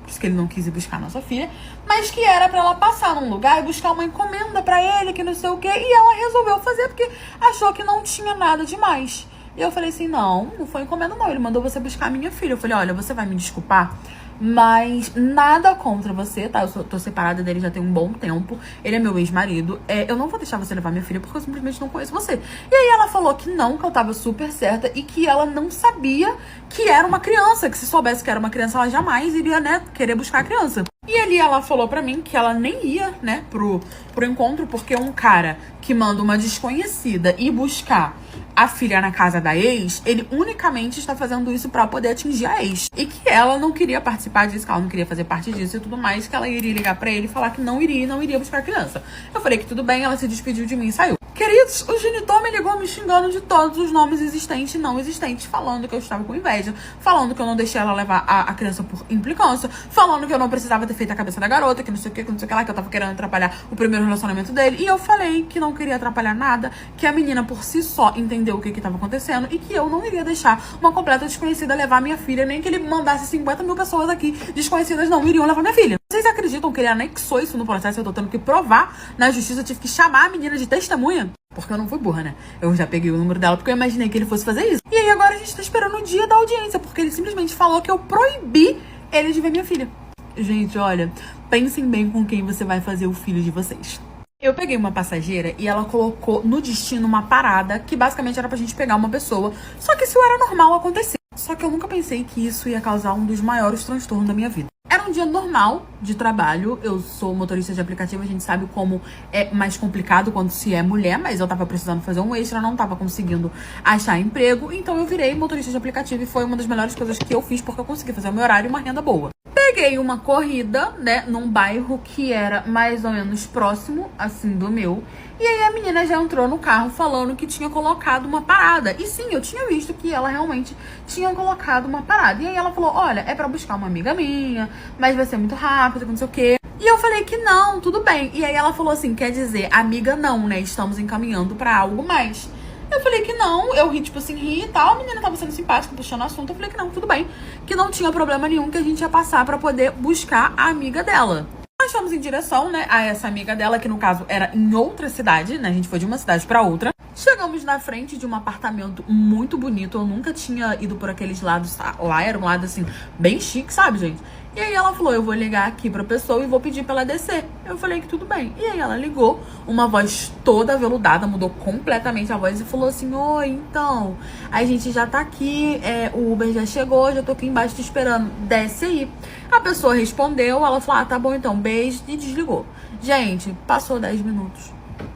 Por isso que ele não quis ir buscar a nossa filha. Mas que era pra ela passar num lugar e buscar uma encomenda pra ele, que não sei o quê. E ela resolveu fazer porque achou que não tinha nada demais. E eu falei assim: não foi encomenda não, ele mandou você buscar a minha filha. Eu falei: olha, você vai me desculpar, mas nada contra você, tá? Eu tô separada dele já tem um bom tempo. Ele é meu ex-marido. Eu não vou deixar você levar minha filha porque eu simplesmente não conheço você. E aí ela falou que não, que eu tava super certa e que ela não sabia que era uma criança. Que se soubesse que era uma criança, ela jamais iria, né, querer buscar a criança. E ali ela falou pra mim que ela nem ia, né, pro encontro, porque um cara que manda uma desconhecida ir buscar a filha na casa da ex, ele unicamente está fazendo isso pra poder atingir a ex. E que ela não queria participar disso, que ela não queria fazer parte disso e tudo mais, que ela iria ligar pra ele e falar que não iria buscar a criança. Eu falei que tudo bem, ela se despediu de mim e saiu. Queridos, o genitor me ligou me xingando de todos os nomes existentes e não existentes, falando que eu estava com inveja, falando que eu não deixei ela levar a criança por implicância, falando que eu não precisava ter feito a cabeça da garota, que não sei o que lá, que eu tava querendo atrapalhar o primeiro relacionamento dele. E eu falei que não queria atrapalhar nada, que a menina por si só entendeu o que estava acontecendo e que eu não iria deixar uma completa desconhecida levar minha filha, nem que ele mandasse 50 mil pessoas aqui desconhecidas não iriam levar minha filha. Vocês acreditam que ele anexou isso no processo? Eu tô tendo que provar na justiça, eu tive que chamar a menina de testemunha. Porque eu não fui burra, né? Eu já peguei o número dela porque eu imaginei que ele fosse fazer isso. E aí agora a gente tá esperando o dia da audiência, porque ele simplesmente falou que eu proibi ele de ver minha filha. Gente, olha, pensem bem com quem você vai fazer o filho de vocês. Eu peguei uma passageira e ela colocou no destino uma parada que basicamente era pra gente pegar uma pessoa. Só que isso era normal acontecer. Só que eu nunca pensei que isso ia causar um dos maiores transtornos da minha vida. Era um dia normal de trabalho, eu sou motorista de aplicativo, a gente sabe como é mais complicado quando se é mulher, mas eu tava precisando fazer um extra, não tava conseguindo achar emprego, então eu virei motorista de aplicativo e foi uma das melhores coisas que eu fiz, porque eu consegui fazer o meu horário e uma renda boa. Peguei uma corrida, né, num bairro que era mais ou menos próximo, assim, do meu. E aí a menina já entrou no carro falando que tinha colocado uma parada. E sim, eu tinha visto que ela realmente tinha colocado uma parada. E aí ela falou: olha, é pra buscar uma amiga minha, mas vai ser muito rápido, não sei o quê. E eu falei que não, tudo bem. E aí ela falou assim: quer dizer, amiga não, né, estamos encaminhando pra algo mais. Eu falei que não, eu ri, tipo assim, ri e tal. A menina tava sendo simpática, puxando assunto. Eu falei que não, tudo bem. Que não tinha problema nenhum, que a gente ia passar pra poder buscar a amiga dela. Nós fomos em direção, né, a essa amiga dela, que no caso era em outra cidade, né? A gente foi de uma cidade pra outra. Chegamos na frente de um apartamento muito bonito. Eu nunca tinha ido por aqueles lados. Lá era um lado, assim, bem chique, sabe, gente? E aí ela falou: eu vou ligar aqui pra pessoa e vou pedir pra ela descer. Eu falei que tudo bem. E aí ela ligou, uma voz toda aveludada, mudou completamente a voz e falou assim: oi, então, a gente já tá aqui, o Uber já chegou, já tô aqui embaixo te esperando, desce aí. A pessoa respondeu, ela falou: ah, tá bom então, beijo, e desligou. Gente, passou 10 minutos,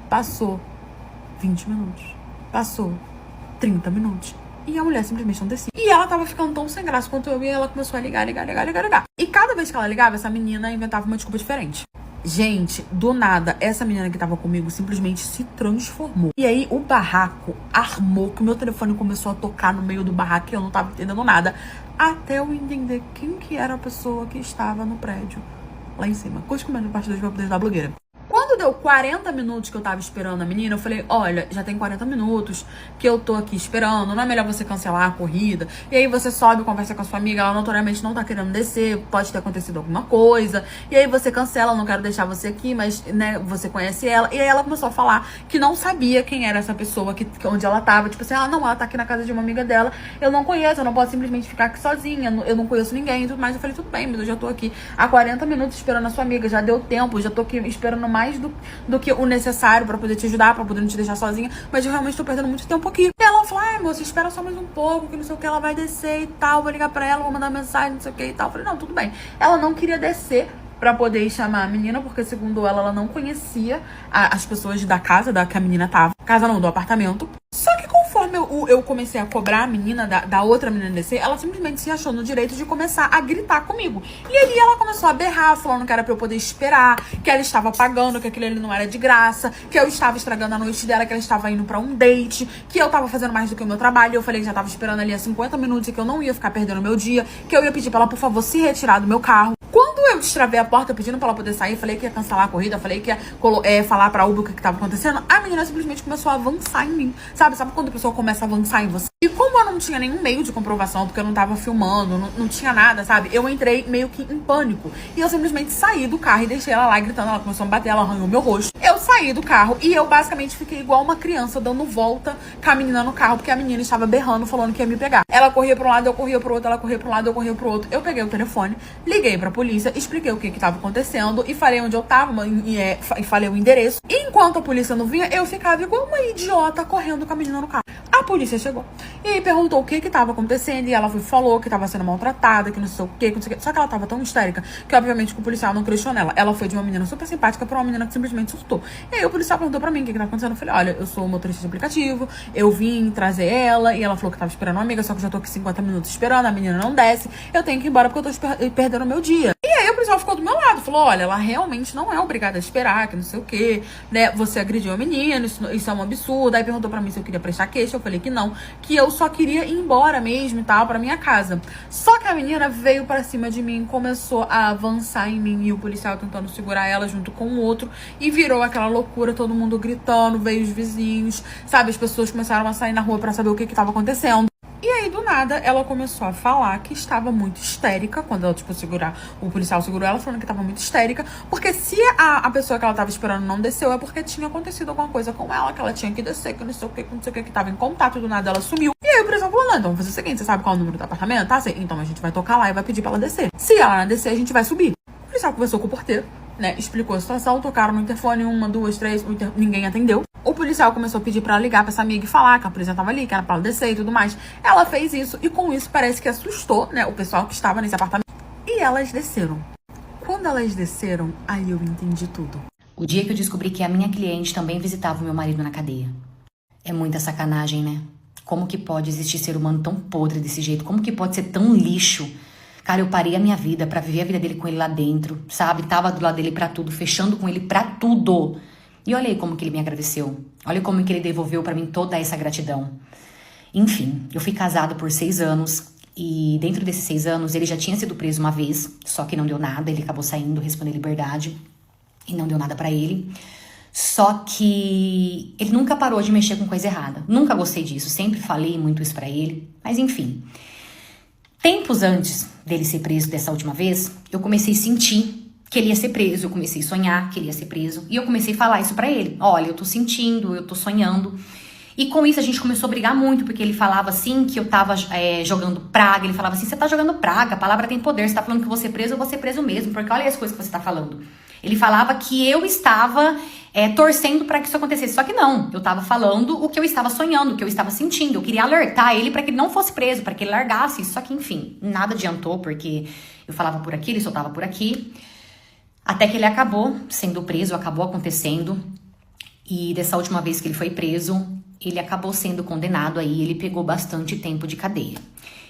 passou 20 minutos, passou 30 minutos. E a mulher simplesmente não descia. E ela tava ficando tão sem graça quanto eu. E ela começou a ligar. E cada vez que ela ligava, essa menina inventava uma desculpa diferente. Gente, do nada, essa menina que tava comigo simplesmente se transformou. E aí, o barraco armou que o meu telefone começou a tocar no meio do barraco e eu não tava entendendo nada. Até eu entender quem que era a pessoa que estava no prédio lá em cima. Curte, comendo parte 2 pra poder dar blogueira. Quando deu 40 minutos que eu tava esperando a menina, eu falei, olha, já tem 40 minutos que eu tô aqui esperando, não é melhor você cancelar a corrida? E aí você sobe, conversa com a sua amiga, ela notoriamente não tá querendo descer, pode ter acontecido alguma coisa. E aí você cancela, não quero deixar você aqui, mas, né, você conhece ela. E aí ela começou a falar que não sabia quem era essa pessoa, onde ela tava. Tipo assim, ela tá aqui na casa de uma amiga dela, eu não conheço, eu não posso simplesmente ficar aqui sozinha, eu não conheço ninguém e tudo mais. Eu falei, tudo bem, mas eu já tô aqui há 40 minutos esperando a sua amiga, já deu tempo, já tô aqui esperando mais do que o necessário pra poder te ajudar, pra poder não te deixar sozinha, mas eu realmente tô perdendo muito tempo aqui. E ela falou, ai, moça, espera só mais um pouco, que não sei o que, ela vai descer e tal, vou ligar pra ela, vou mandar mensagem, não sei o que e tal. Eu falei, não, tudo bem. Ela não queria descer pra poder chamar a menina, porque segundo ela não conhecia as pessoas da casa que a menina tava. Casa não, do apartamento. Só que conforme eu comecei a cobrar a menina, da outra menina descer, ela simplesmente se achou no direito de começar a gritar comigo. E aí ela começou a berrar, falando que era pra eu poder esperar, que ela estava pagando, que aquilo ali não era de graça, que eu estava estragando a noite dela, que ela estava indo pra um date, que eu tava fazendo mais do que o meu trabalho. Eu falei que já tava esperando ali há 50 minutos e que eu não ia ficar perdendo o meu dia, que eu ia pedir pra ela, por favor, se retirar do meu carro. Quando eu destravei a porta pedindo pra ela poder sair, falei que ia cancelar a corrida, falei que ia falar pra Uber o que tava acontecendo, a menina simplesmente começou a avançar em mim. Sabe quando a pessoa começa a avançar em você? E como eu não tinha nenhum meio de comprovação, porque eu não tava filmando, não tinha nada, sabe? Eu entrei meio que em pânico. E eu simplesmente saí do carro e deixei ela lá gritando, ela começou a me bater, ela arranhou meu rosto. Eu saí do carro e eu basicamente fiquei igual uma criança dando volta com a menina no carro, porque a menina estava berrando, falando que ia me pegar. Ela corria pra um lado, eu corria pro outro, ela corria pro lado, eu corria pro outro. Eu peguei o telefone, liguei pra polícia, expliquei o que tava acontecendo e falei onde eu tava e falei o endereço. E enquanto a polícia não vinha, eu ficava igual uma idiota correndo com a menina no carro. A polícia chegou e aí perguntou o que tava acontecendo e ela falou que tava sendo maltratada, que não sei o que, não sei o que. Só que ela tava tão histérica que obviamente o policial não questionou ela. Ela foi de uma menina super simpática pra uma menina que simplesmente surtou. E aí o policial perguntou pra mim o que tava acontecendo. Eu falei, olha, eu sou motorista de aplicativo, eu vim trazer ela e ela falou que tava esperando uma amiga, só que eu já tô aqui 50 minutos esperando, a menina não desce, eu tenho que ir embora porque eu tô perdendo o meu dia. E aí o policial ficou do meu lado, falou, olha, ela realmente não é obrigada a esperar, que não sei o que, né, você agrediu a menina, isso é um absurdo. Aí perguntou pra mim se eu queria prestar queixa, eu falei que não, que eu só queria ir embora mesmo e tal, pra minha casa. Só que a menina veio pra cima de mim, começou a avançar em mim e o policial tentando segurar ela junto com o outro e virou aquela loucura, todo mundo gritando, veio os vizinhos, sabe, as pessoas começaram a sair na rua pra saber o que tava acontecendo. E aí, do nada, ela começou a falar que estava muito histérica. Quando ela, o policial segurou ela, falando que estava muito histérica. Porque se a pessoa que ela estava esperando não desceu, é porque tinha acontecido alguma coisa com ela, que ela tinha que descer, que não sei o que estava em contato. Do nada ela sumiu. E aí o policial falou, não, então vamos fazer o seguinte, você sabe qual é o número do apartamento? Tá, então a gente vai tocar lá e vai pedir pra ela descer. Se ela não descer, a gente vai subir. O policial conversou com o porteiro, né, explicou a situação, tocaram no interfone, 1, 2, 3, ninguém atendeu. O policial começou a pedir pra ela ligar pra essa amiga e falar que a polícia tava ali, que era pra ela descer e tudo mais. Ela fez isso e com isso parece que assustou, né, o pessoal que estava nesse apartamento. E elas desceram. Quando elas desceram, aí eu entendi tudo. O dia que eu descobri que a minha cliente também visitava o meu marido na cadeia. É muita sacanagem, né? Como que pode existir ser humano tão podre desse jeito? Como que pode ser tão lixo? Cara, eu parei a minha vida pra viver a vida dele com ele lá dentro, sabe? Tava do lado dele pra tudo, fechando com ele pra tudo. E olha aí como que ele me agradeceu. Olha como que ele devolveu pra mim toda essa gratidão. Enfim, eu fui casada por 6 anos. E dentro desses 6 anos, ele já tinha sido preso uma vez. Só que não deu nada, ele acabou saindo, respondeu liberdade. E não deu nada pra ele. Só que ele nunca parou de mexer com coisa errada. Nunca gostei disso, sempre falei muito isso pra ele. Mas enfim. Tempos antes dele ser preso dessa última vez, eu comecei a sentir que ele ia ser preso, eu comecei a sonhar que ele ia ser preso, e eu comecei a falar isso pra ele. Olha, eu tô sentindo, eu tô sonhando. E com isso a gente começou a brigar muito, porque ele falava assim que eu tava jogando praga, ele falava assim, você tá jogando praga, a palavra tem poder, você tá falando que eu vou ser preso, eu vou ser preso mesmo, porque olha as coisas que você tá falando. Ele falava que eu estava torcendo pra que isso acontecesse, só que não, eu tava falando o que eu estava sonhando, o que eu estava sentindo, eu queria alertar ele pra que ele não fosse preso, pra que ele largasse isso, só que enfim, nada adiantou, porque eu falava por aqui, ele soltava por aqui. Até que ele acabou sendo preso, acabou acontecendo. E dessa última vez que ele foi preso, ele acabou sendo condenado aí, ele pegou bastante tempo de cadeia.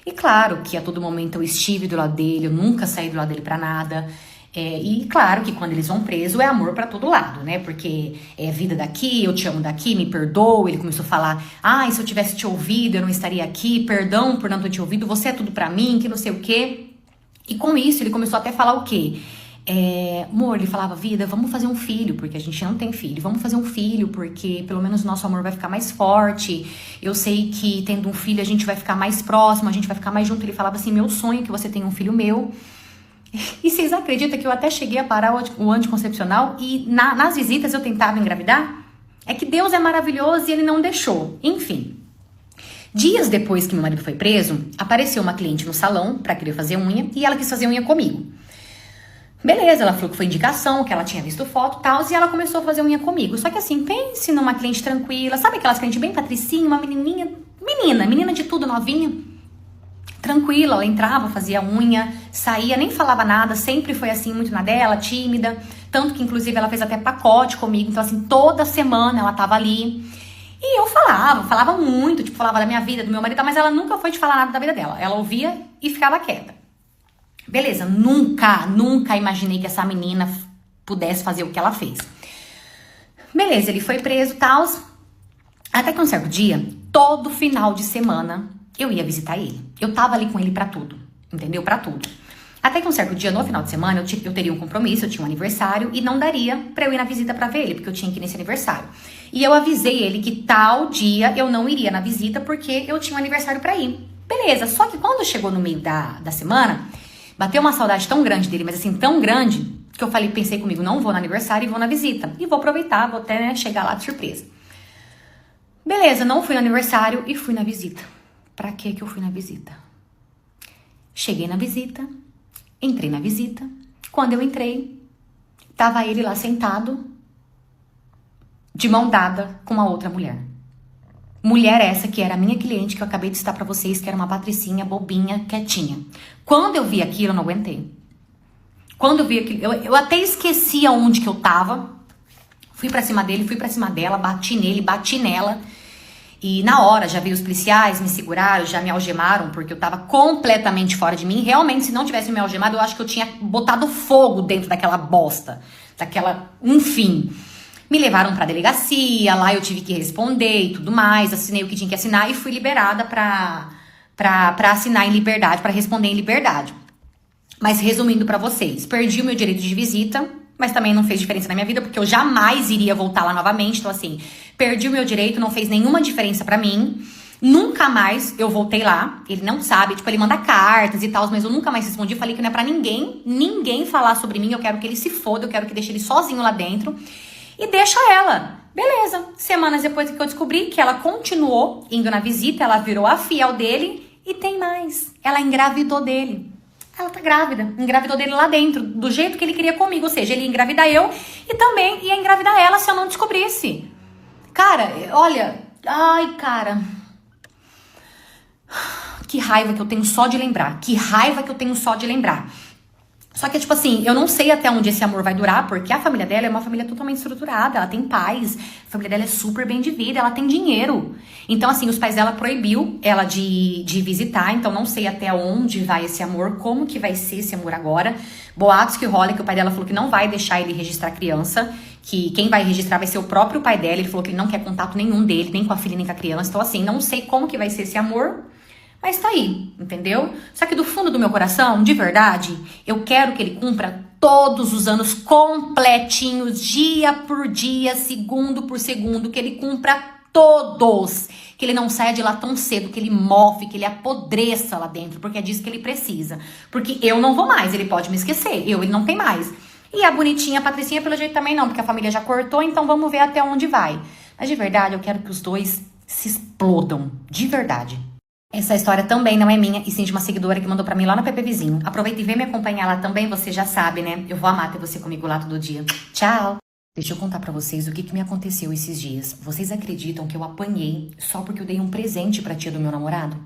E claro que a todo momento eu estive do lado dele, eu nunca saí do lado dele pra nada. E claro que quando eles vão preso é amor pra todo lado, né? Porque é vida daqui, eu te amo daqui, me perdoa. Ele começou a falar, se eu tivesse te ouvido, eu não estaria aqui. Perdão por não ter te ouvido, você é tudo pra mim, que não sei o quê. E com isso ele começou até a falar o quê? Amor, ele falava, vida, vamos fazer um filho, porque a gente não tem filho. Vamos fazer um filho, porque pelo menos o nosso amor vai ficar mais forte. Eu sei que tendo um filho a gente vai ficar mais próximo, a gente vai ficar mais junto. Ele falava assim, meu sonho é que você tenha um filho meu. E vocês acreditam que eu até cheguei a parar o anticoncepcional e nas visitas eu tentava engravidar? É que Deus é maravilhoso e ele não deixou. Enfim. Dias depois que meu marido foi preso, apareceu uma cliente no salão pra querer fazer unha e ela quis fazer unha comigo. Beleza, ela falou que foi indicação, que ela tinha visto foto e tal, e ela começou a fazer unha comigo. Só que assim, pense numa cliente tranquila, sabe aquelas clientes bem patricinha, uma menininha, menina de tudo, novinha? Tranquila, ela entrava, fazia unha, saía, nem falava nada, sempre foi assim, muito na dela, tímida. Tanto que, inclusive, ela fez até pacote comigo. Então, assim, toda semana ela tava ali. E eu falava muito, tipo, falava da minha vida, do meu marido, mas ela nunca foi de falar nada da vida dela. Ela ouvia e ficava quieta. Beleza, nunca imaginei que essa menina pudesse fazer o que ela fez. Beleza, ele foi preso e tal. Até que um certo dia, todo final de semana, eu ia visitar ele. Eu tava ali com ele pra tudo, entendeu? Pra tudo. Até que um certo dia, no final de semana, eu teria um compromisso, eu tinha um aniversário e não daria pra eu ir na visita pra ver ele, porque eu tinha que ir nesse aniversário. E eu avisei ele que tal dia eu não iria na visita porque eu tinha um aniversário pra ir. Beleza, só que quando chegou no meio da semana, bateu uma saudade tão grande dele, mas assim, tão grande, que eu pensei comigo, não vou no aniversário e vou na visita. E vou aproveitar, vou até chegar lá de surpresa. Beleza, não fui no aniversário e fui na visita. Pra que eu fui na visita? Cheguei na visita, entrei na visita. Quando eu entrei, tava ele lá sentado, de mão dada com uma outra mulher. Mulher essa que era a minha cliente, que eu acabei de citar pra vocês, que era uma patricinha, bobinha, quietinha. Quando eu vi aquilo, eu não aguentei. Quando eu vi aquilo, eu até esqueci aonde que eu tava. Fui pra cima dele, fui pra cima dela, bati nele, bati nela. E na hora já veio os policiais, me seguraram, já me algemaram, porque eu tava completamente fora de mim. Realmente, se não tivesse me algemado, eu acho que eu tinha botado fogo dentro daquela bosta. Enfim. Me levaram pra delegacia, lá eu tive que responder e tudo mais. Assinei o que tinha que assinar e fui liberada pra assinar em liberdade, pra responder em liberdade. Mas resumindo pra vocês, perdi o meu direito de visita, mas também não fez diferença na minha vida, porque eu jamais iria voltar lá novamente. Então assim, perdi o meu direito, não fez nenhuma diferença pra mim. Nunca mais eu voltei lá. Ele não sabe, tipo, ele manda cartas e tal, mas eu nunca mais respondi. Falei que não é pra ninguém falar sobre mim. Eu quero que ele se foda, eu quero que deixe ele sozinho lá dentro. E deixa ela. Beleza. Semanas depois que eu descobri que ela continuou indo na visita, ela virou a fiel dele e tem mais. Ela engravidou dele. Ela tá grávida. Engravidou dele lá dentro, do jeito que ele queria comigo. Ou seja, ele ia engravidar eu e também ia engravidar ela se eu não descobrisse. Cara, olha... Ai, cara... Que raiva que eu tenho só de lembrar. Só que, tipo assim, eu não sei até onde esse amor vai durar, porque a família dela é uma família totalmente estruturada, ela tem pais, a família dela é super bem de vida, ela tem dinheiro. Então, assim, os pais dela proibiu ela de visitar, então não sei até onde vai esse amor, como que vai ser esse amor agora. Boatos que rola que o pai dela falou que não vai deixar ele registrar criança, que quem vai registrar vai ser o próprio pai dela, ele falou que ele não quer contato nenhum dele, nem com a filha, nem com a criança. Então, assim, não sei como que vai ser esse amor, mas tá aí, entendeu? Só que do fundo do meu coração, de verdade, eu quero que ele cumpra todos os anos completinhos, dia por dia, segundo por segundo, que ele cumpra todos. Que ele não saia de lá tão cedo, que ele mofe, que ele apodreça lá dentro, porque é disso que ele precisa. Porque eu não vou mais, ele pode me esquecer, ele não tem mais. E a bonitinha, a Patricinha, pelo jeito também não, porque a família já cortou, então vamos ver até onde vai. Mas de verdade, eu quero que os dois se explodam, de verdade. Essa história também não é minha, e sim de uma seguidora que mandou pra mim lá no PP Vizinho. Aproveita e vem me acompanhar lá também, você já sabe, né? Eu vou amar ter você comigo lá todo dia. Tchau! Deixa eu contar pra vocês o que me aconteceu esses dias. Vocês acreditam que eu apanhei só porque eu dei um presente pra tia do meu namorado?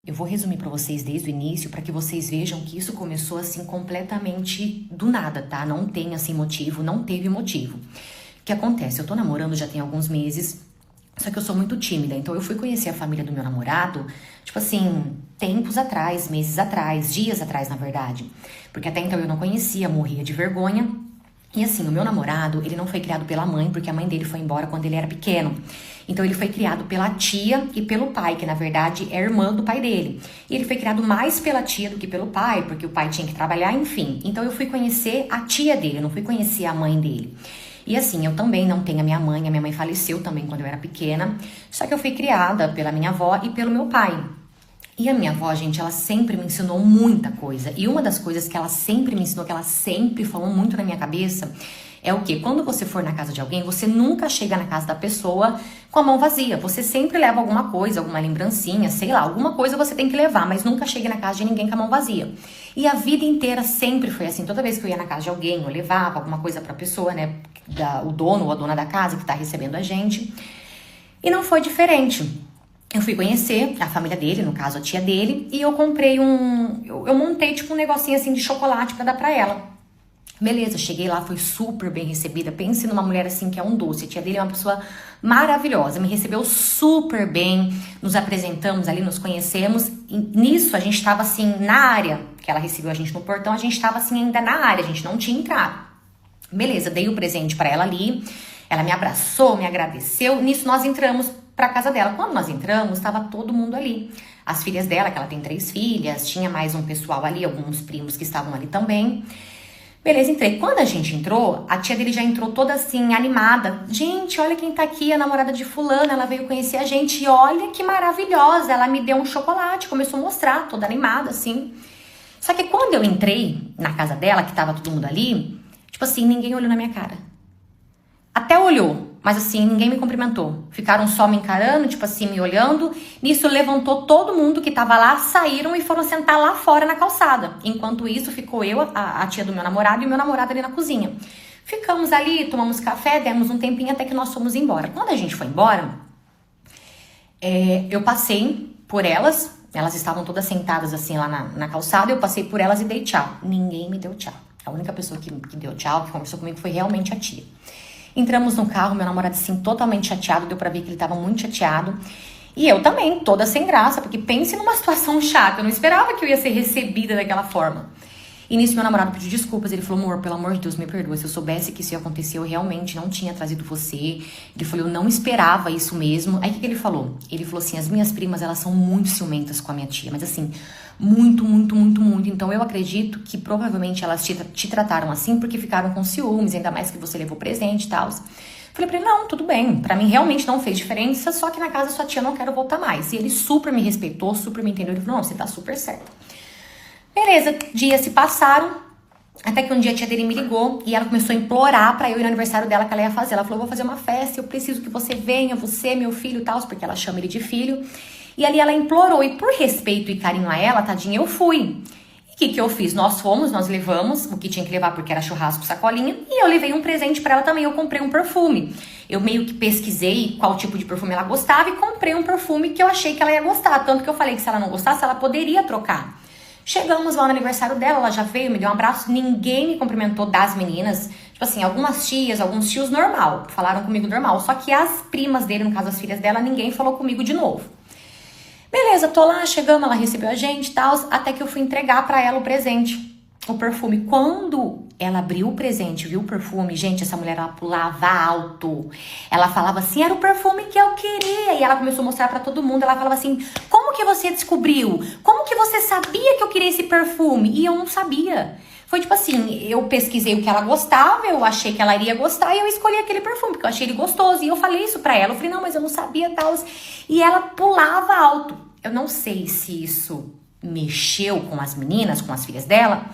Eu vou resumir pra vocês desde o início, pra que vocês vejam que isso começou assim completamente do nada, tá? Não tem assim motivo, não teve motivo. O que acontece? Eu tô namorando já tem alguns meses Só que eu sou muito tímida, então eu fui conhecer a família do meu namorado, tipo assim, tempos atrás, meses atrás, dias atrás, na verdade. Porque até então eu não conhecia, morria de vergonha. E assim, o meu namorado, ele não foi criado pela mãe, porque a mãe dele foi embora quando ele era pequeno. Então ele foi criado pela tia e pelo pai, que na verdade é irmã do pai dele. E ele foi criado mais pela tia do que pelo pai, porque o pai tinha que trabalhar, enfim. Então eu fui conhecer a tia dele, eu não fui conhecer a mãe dele. E assim, eu também não tenho a minha mãe faleceu também quando eu era pequena. Só que eu fui criada pela minha avó e pelo meu pai. E a minha avó, gente, ela sempre me ensinou muita coisa. E uma das coisas que ela sempre me ensinou, que ela sempre falou muito na minha cabeça, é o quê? Quando você for na casa de alguém, você nunca chega na casa da pessoa com a mão vazia. Você sempre leva alguma coisa, alguma lembrancinha, sei lá, alguma coisa você tem que levar, mas nunca chega na casa de ninguém com a mão vazia. E a vida inteira sempre foi assim. Toda vez que eu ia na casa de alguém, eu levava alguma coisa pra pessoa, né? O dono ou a dona da casa que tá recebendo a gente. E não foi diferente. Eu fui conhecer a família dele, no caso a tia dele, e eu comprei eu montei tipo um negocinho assim de chocolate pra dar pra ela. Beleza, cheguei lá, foi super bem recebida. Pense numa mulher assim que é um doce. A tia dele é uma pessoa maravilhosa, me recebeu super bem. Nos apresentamos ali, nos conhecemos. E nisso a gente tava assim na área, que ela recebeu a gente no portão, a gente tava assim ainda na área, a gente não tinha entrado. Beleza, dei o presente pra ela ali. Ela me abraçou, me agradeceu. Nisso nós entramos pra casa dela. Quando nós entramos, estava todo mundo ali. As filhas dela, que ela tem 3 filhas, tinha mais um pessoal ali, alguns primos que estavam ali também. Beleza, entrei. Quando a gente entrou, a tia dele já entrou toda assim, animada. Gente, olha quem tá aqui, a namorada de fulana, ela veio conhecer a gente. E olha que maravilhosa, ela me deu um chocolate, começou a mostrar, toda animada, assim. Só que quando eu entrei na casa dela, que tava todo mundo ali, tipo assim, ninguém olhou na minha cara. Até olhou, mas assim, ninguém me cumprimentou. Ficaram só me encarando, tipo assim, me olhando. Nisso levantou todo mundo que tava lá, saíram e foram sentar lá fora na calçada. Enquanto isso, ficou eu, a tia do meu namorado e o meu namorado ali na cozinha. Ficamos ali, tomamos café, demos um tempinho até que nós fomos embora. Quando a gente foi embora, eu passei por elas. Elas estavam todas sentadas assim lá na calçada. Eu passei por elas e dei tchau. Ninguém me deu tchau. A única pessoa que deu tchau, que conversou comigo, foi realmente a tia. Entramos no carro, meu namorado assim, totalmente chateado, deu pra ver que ele tava muito chateado. E eu também, toda sem graça, porque pense numa situação chata, eu não esperava que eu ia ser recebida daquela forma. E nisso meu namorado pediu desculpas, ele falou, amor, pelo amor de Deus, me perdoa, se eu soubesse que isso ia acontecer, eu realmente não tinha trazido você. Ele falou, eu não esperava isso mesmo. Aí o que ele falou? Ele falou assim, as minhas primas, elas são muito ciumentas com a minha tia, mas assim, muito, muito, muito, muito. Então eu acredito que provavelmente elas te trataram assim porque ficaram com ciúmes, ainda mais que você levou presente e tal. Falei pra ele, não, tudo bem, pra mim realmente não fez diferença, só que na casa da sua tia eu não quero voltar mais. E ele super me respeitou, super me entendeu, ele falou, não, você tá super certo. Beleza, dias se passaram, até que um dia a tia dele me ligou e ela começou a implorar pra eu ir no aniversário dela que ela ia fazer. Ela falou, eu vou fazer uma festa, eu preciso que você venha, você, meu filho e tal, porque ela chama ele de filho. E ali ela implorou, e por respeito e carinho a ela, tadinha, eu fui. E o que eu fiz? Nós levamos o que tinha que levar, porque era churrasco, sacolinha, e eu levei um presente pra ela também, eu comprei um perfume. Eu meio que pesquisei qual tipo de perfume ela gostava e comprei um perfume que eu achei que ela ia gostar, tanto que eu falei que se ela não gostasse, ela poderia trocar. Chegamos lá no aniversário dela, ela já veio, me deu um abraço, ninguém me cumprimentou das meninas. Tipo assim, algumas tias, alguns tios normal, falaram comigo normal. Só que as primas dele, no caso as filhas dela, ninguém falou comigo de novo. Beleza, tô lá, chegamos, ela recebeu a gente e tal, até que eu fui entregar pra ela o presente, o perfume. Quando ela abriu o presente, viu o perfume, gente, essa mulher, ela pulava alto. Ela falava assim, era o perfume que eu queria. E ela começou a mostrar pra todo mundo, ela falava assim, como que você descobriu? Como que você sabia que eu queria esse perfume? E eu não sabia. Foi tipo assim, eu pesquisei o que ela gostava, eu achei que ela iria gostar e eu escolhi aquele perfume, porque eu achei ele gostoso. E eu falei isso pra ela, eu falei, não, mas eu não sabia tal. E ela pulava alto. Eu não sei se isso mexeu com as meninas, com as filhas dela.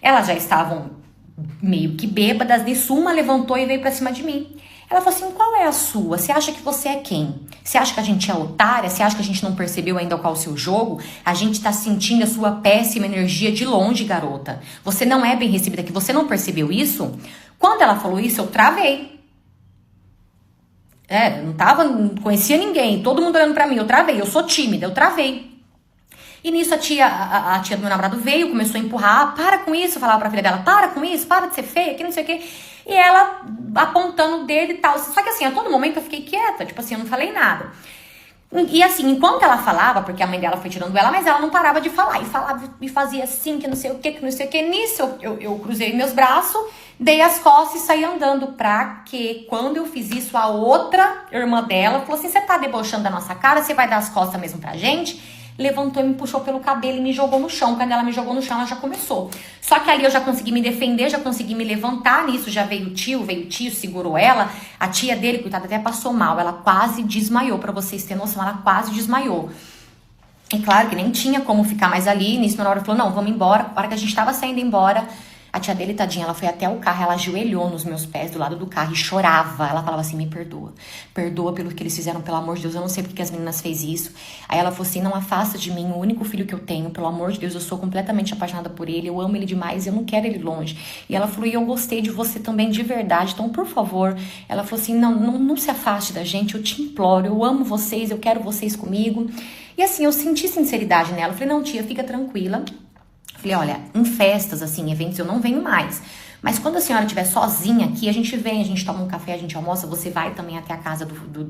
Elas já estavam meio que bêbadas, nisso uma levantou e veio pra cima de mim. Ela falou assim, qual é a sua? Você acha que você é quem? Você acha que a gente é otária? Você acha que a gente não percebeu ainda qual é o seu jogo? A gente tá sentindo a sua péssima energia de longe, garota. Você não é bem recebida aqui, você não percebeu isso? Quando ela falou isso, eu travei. Não conhecia ninguém, todo mundo olhando pra mim, eu travei, eu sou tímida, eu travei. E nisso a tia do meu namorado veio, começou a empurrar, para com isso, eu falava pra filha dela, para com isso, para de ser feia, que não sei o quê. e ela apontando o dedo e tal. Só que assim, a todo momento eu fiquei quieta, tipo assim, eu não falei nada. E assim, enquanto ela falava, porque a mãe dela foi tirando ela, mas ela não parava de falar. E falava, e fazia assim, que não sei o que não sei o que. Nisso, eu cruzei meus braços, dei as costas e saí andando. Pra que, quando eu fiz isso, a outra irmã dela falou assim, você tá debochando da nossa cara? Você vai dar as costas mesmo pra gente? Levantou e me puxou pelo cabelo e me jogou no chão. Quando ela me jogou no chão, ela já começou. Só que ali eu já consegui me defender, já consegui me levantar. Nisso já veio o tio, segurou ela. A tia dele, coitada, até passou mal. Ela quase desmaiou, pra vocês terem noção. Ela quase desmaiou. E claro que nem tinha como ficar mais ali. Nisso, meu namorado falou, não, vamos embora. Na hora que a gente tava saindo embora, a tia dele, tadinha, ela foi até o carro, ela ajoelhou nos meus pés do lado do carro e chorava. Ela falava assim, me perdoa. Perdoa pelo que eles fizeram, pelo amor de Deus. Eu não sei porque as meninas fez isso. Aí ela falou assim, não afasta de mim o único filho que eu tenho. Pelo amor de Deus, eu sou completamente apaixonada por ele. Eu amo ele demais, eu não quero ele longe. E ela falou, e eu gostei de você também de verdade. Então, por favor. Ela falou assim, não se afaste da gente. Eu te imploro, eu amo vocês, eu quero vocês comigo. E assim, eu senti sinceridade nela. Eu falei, não, tia, fica tranquila. Falei, olha, em festas, assim, eventos, eu não venho mais. Mas quando a senhora estiver sozinha aqui, a gente vem, a gente toma um café, a gente almoça, você vai também até a casa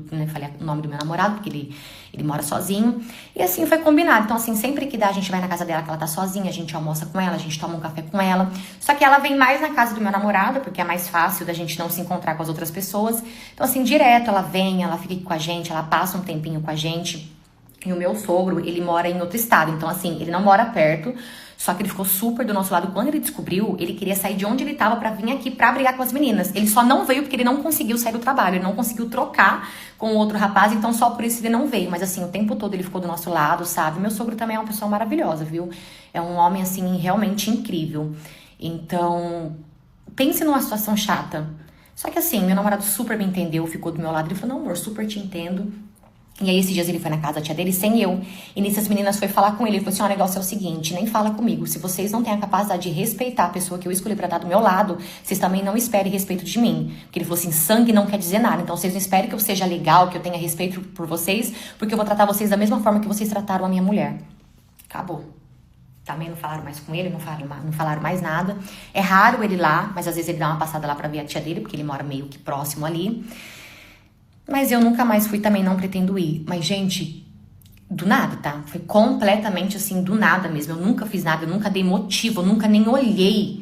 né, falei o nome do meu namorado, porque ele mora sozinho. E assim foi combinado. Então, assim, sempre que dá, a gente vai na casa dela, que ela tá sozinha, a gente almoça com ela, a gente toma um café com ela. Só que ela vem mais na casa do meu namorado, porque é mais fácil da gente não se encontrar com as outras pessoas. Então, assim, direto ela vem, ela fica aqui com a gente, ela passa um tempinho com a gente. E o meu sogro, ele mora em outro estado. Então, assim, ele não mora perto. Só que ele ficou super do nosso lado. Quando ele descobriu, ele queria sair de onde ele tava pra vir aqui pra brigar com as meninas. Ele só não veio porque ele não conseguiu sair do trabalho. Ele não conseguiu trocar com outro rapaz. Então, só por isso ele não veio. Mas, assim, o tempo todo ele ficou do nosso lado, sabe? Meu sogro também é uma pessoa maravilhosa, viu? É um homem, assim, realmente incrível. Então, pense numa situação chata. Só que, assim, meu namorado super me entendeu, ficou do meu lado. Ele falou, não, amor, super te entendo. E aí, esses dias ele foi na casa da tia dele sem eu. E nisso as meninas foi falar com ele. Ele falou assim, o negócio é o seguinte, nem fala comigo. Se vocês não têm a capacidade de respeitar a pessoa que eu escolhi pra estar do meu lado, vocês também não esperem respeito de mim. Porque ele falou assim, sangue não quer dizer nada. Então vocês não esperem que eu seja legal, que eu tenha respeito por vocês, porque eu vou tratar vocês da mesma forma que vocês trataram a minha mulher. Acabou. Também não falaram mais com ele, não falaram mais nada. É raro ele lá, mas às vezes ele dá uma passada lá pra ver a tia dele, porque ele mora meio que próximo ali. Mas eu nunca mais fui, também não pretendo ir. Mas, gente, do nada, tá? Foi completamente assim, do nada mesmo. Eu nunca fiz nada, eu nunca dei motivo, eu nunca nem olhei.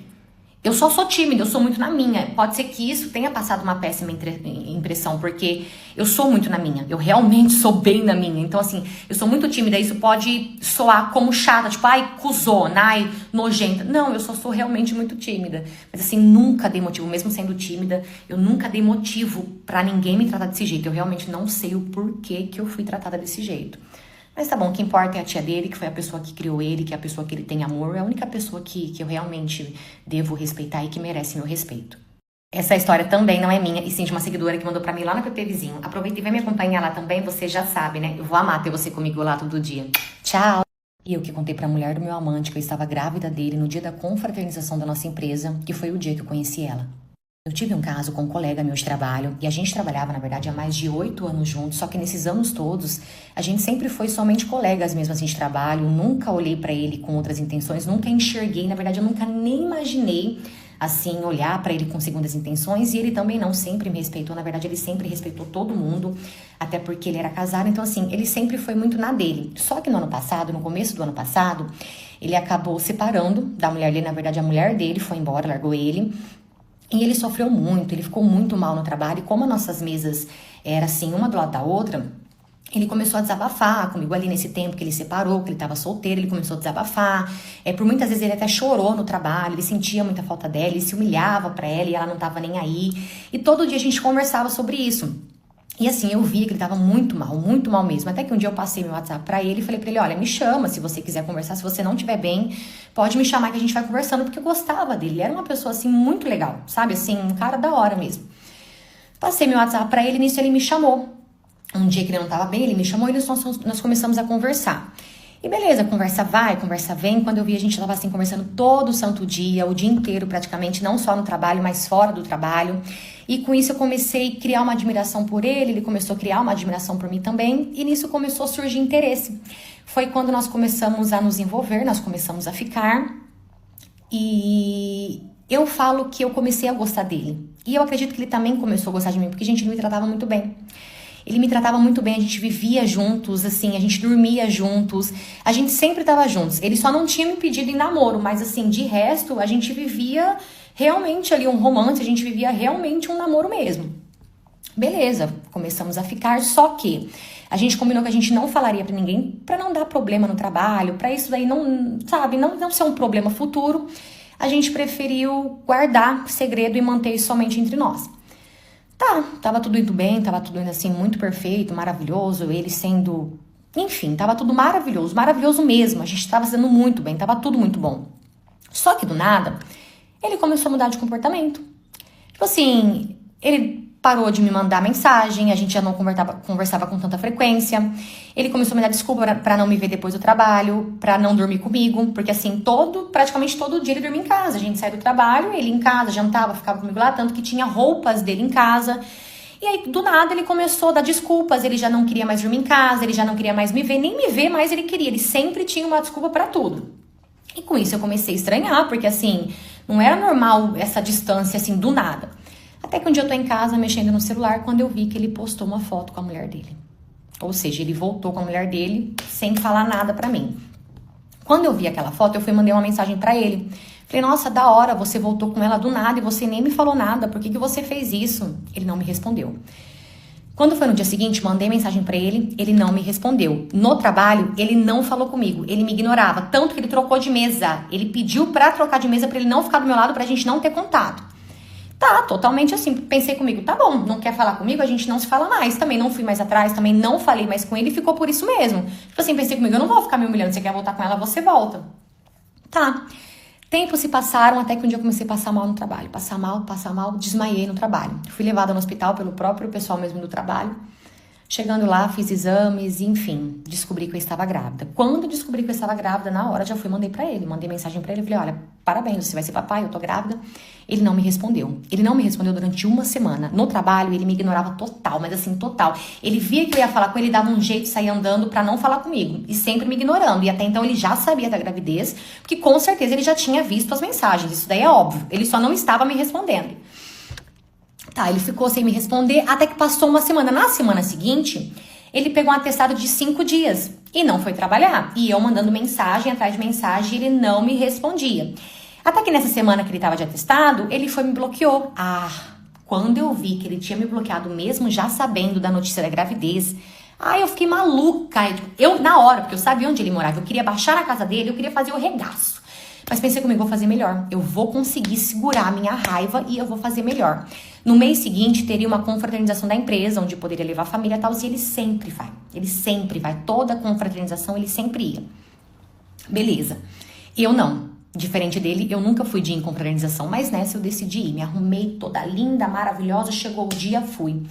Eu só sou tímida, eu sou muito na minha. Pode ser que isso tenha passado uma péssima impressão, porque eu sou muito na minha. Eu realmente sou bem na minha. Então, assim, eu sou muito tímida. Isso pode soar como chata, tipo, ai, cuzona, ai, nojenta. Não, eu só sou realmente muito tímida. Mas, assim, nunca dei motivo, mesmo sendo tímida, eu nunca dei motivo pra ninguém me tratar desse jeito. Eu realmente não sei o porquê que eu fui tratada desse jeito. Mas tá bom, o que importa é a tia dele, que foi a pessoa que criou ele, que é a pessoa que ele tem amor, é a única pessoa que eu realmente devo respeitar e que merece meu respeito. Essa história também não é minha, e sim de uma seguidora que mandou pra mim lá no PP Vizinho. Aproveita e vem me acompanhar lá também, você já sabe, né? Eu vou amar ter você comigo lá todo dia. Tchau! E eu que contei pra mulher do meu amante que eu estava grávida dele no dia da confraternização da nossa empresa, que foi o dia que eu conheci ela. Eu tive um caso com um colega meu de trabalho e a gente trabalhava, na verdade, há mais de 8 anos juntos, só que nesses anos todos, a gente sempre foi somente colegas mesmo assim de trabalho, nunca olhei pra ele com outras intenções, nunca enxerguei, na verdade, eu nunca nem imaginei, assim, olhar pra ele com segundas intenções, e ele também não sempre me respeitou, na verdade, ele sempre respeitou todo mundo, até porque ele era casado, então assim, ele sempre foi muito na dele. Só que no ano passado, no começo do ano passado, ele acabou separando da mulher dele, na verdade, a mulher dele foi embora, largou ele. E ele sofreu muito, ele ficou muito mal no trabalho. E como as nossas mesas eram assim, uma do lado da outra, ele começou a desabafar comigo ali nesse tempo que ele separou, que ele estava solteiro, ele começou a desabafar. Por muitas vezes ele até chorou no trabalho, ele sentia muita falta dela, ele se humilhava pra ela e ela não tava nem aí. E todo dia a gente conversava sobre isso. E assim, eu via que ele tava muito mal mesmo. Até que um dia eu passei meu WhatsApp pra ele e falei pra ele, olha, me chama se você quiser conversar. Se você não estiver bem, pode me chamar que a gente vai conversando. Porque eu gostava dele. Ele era uma pessoa, assim, muito legal. Sabe, assim, um cara da hora mesmo. Passei meu WhatsApp pra ele e nisso ele me chamou. Um dia que ele não tava bem, ele me chamou e nós começamos a conversar. E beleza, conversa vai, conversa vem. Quando eu vi, a gente tava assim, conversando todo o santo dia, o dia inteiro praticamente, não só no trabalho, mas fora do trabalho. E com isso eu comecei a criar uma admiração por ele começou a criar uma admiração por mim também, e nisso começou a surgir interesse. Foi quando nós começamos a nos envolver, nós começamos a ficar, e eu falo que eu comecei a gostar dele. E eu acredito que ele também começou a gostar de mim, porque, gente, ele me tratava muito bem. Ele me tratava muito bem, a gente vivia juntos, assim, a gente dormia juntos, a gente sempre tava juntos. Ele só não tinha me pedido em namoro, mas, assim, de resto, a gente vivia realmente ali um romance, a gente vivia realmente um namoro mesmo. Beleza, começamos a ficar, só que a gente combinou que a gente não falaria pra ninguém, pra não dar problema no trabalho, pra isso daí não, sabe, não ser um problema futuro. A gente preferiu guardar segredo e manter isso somente entre nós. Tá, tava tudo indo bem, tava tudo indo assim muito perfeito, maravilhoso, ele sendo... Enfim, tava tudo maravilhoso, maravilhoso mesmo, a gente tava sendo muito bem, tava tudo muito bom. Só que do nada, ele começou a mudar de comportamento. Tipo assim, ele parou de me mandar mensagem, a gente já não conversava com tanta frequência. Ele começou a me dar desculpa pra não me ver depois do trabalho, pra não dormir comigo, porque assim, praticamente todo dia ele dormia em casa. A gente saía do trabalho, ele em casa, jantava, ficava comigo lá, tanto que tinha roupas dele em casa. E aí, do nada, ele começou a dar desculpas, ele já não queria mais dormir em casa, ele já não queria mais me ver, nem me ver mais ele queria, ele sempre tinha uma desculpa pra tudo. E com isso eu comecei a estranhar, porque assim, não era normal essa distância assim, do nada. Até que um dia eu tô em casa, mexendo no celular, quando eu vi que ele postou uma foto com a mulher dele. Ou seja, ele voltou com a mulher dele sem falar nada pra mim. Quando eu vi aquela foto, eu fui mandei uma mensagem pra ele. Falei, nossa, da hora, você voltou com ela do nada e você nem me falou nada. Por que você fez isso? Ele não me respondeu. Quando foi no dia seguinte, mandei mensagem pra ele, ele não me respondeu. No trabalho, ele não falou comigo, ele me ignorava. Tanto que ele trocou de mesa. Ele pediu pra trocar de mesa pra ele não ficar do meu lado, pra gente não ter contato. Tá, totalmente assim, pensei comigo, tá bom, não quer falar comigo, a gente não se fala mais, também não fui mais atrás, também não falei mais com ele e ficou por isso mesmo. Tipo assim, pensei comigo, eu não vou ficar me humilhando, você quer voltar com ela, você volta. Tá, tempos se passaram até que um dia eu comecei a passar mal no trabalho, passar mal, desmaiei no trabalho. Fui levada no hospital pelo próprio pessoal mesmo do trabalho. Chegando lá, fiz exames, enfim, descobri que eu estava grávida. Quando descobri que eu estava grávida, na hora já fui, mandei pra ele, mandei mensagem pra ele, falei, olha, parabéns, você vai ser papai, eu tô grávida. Ele não me respondeu. Ele não me respondeu durante uma semana. No trabalho, ele me ignorava total, mas assim, total. Ele via que eu ia falar com ele, dava um jeito de sair andando pra não falar comigo. E sempre me ignorando. E até então ele já sabia da gravidez, porque com certeza ele já tinha visto as mensagens. Isso daí é óbvio. Ele só não estava me respondendo. Tá, ele ficou sem me responder até que passou uma semana. Na semana seguinte, ele pegou um atestado de 5 dias e não foi trabalhar. E eu mandando mensagem atrás de mensagem, ele não me respondia. Até que nessa semana que ele tava de atestado, ele foi e me bloqueou. Ah, quando eu vi que ele tinha me bloqueado mesmo já sabendo da notícia da gravidez, eu fiquei maluca. Eu, na hora, porque eu sabia onde ele morava, eu queria baixar na casa dele, eu queria fazer o regaço. Mas pensei comigo, vou fazer melhor. Eu vou conseguir segurar a minha raiva e eu vou fazer melhor. No mês seguinte, teria uma confraternização da empresa, onde poderia levar a família e tal, e ele sempre vai. Ele sempre vai. Toda confraternização, ele sempre ia. Beleza. Eu não. Diferente dele, eu nunca fui de ir em confraternização, mas nessa eu decidi ir. Me arrumei toda linda, maravilhosa, chegou o dia, fui.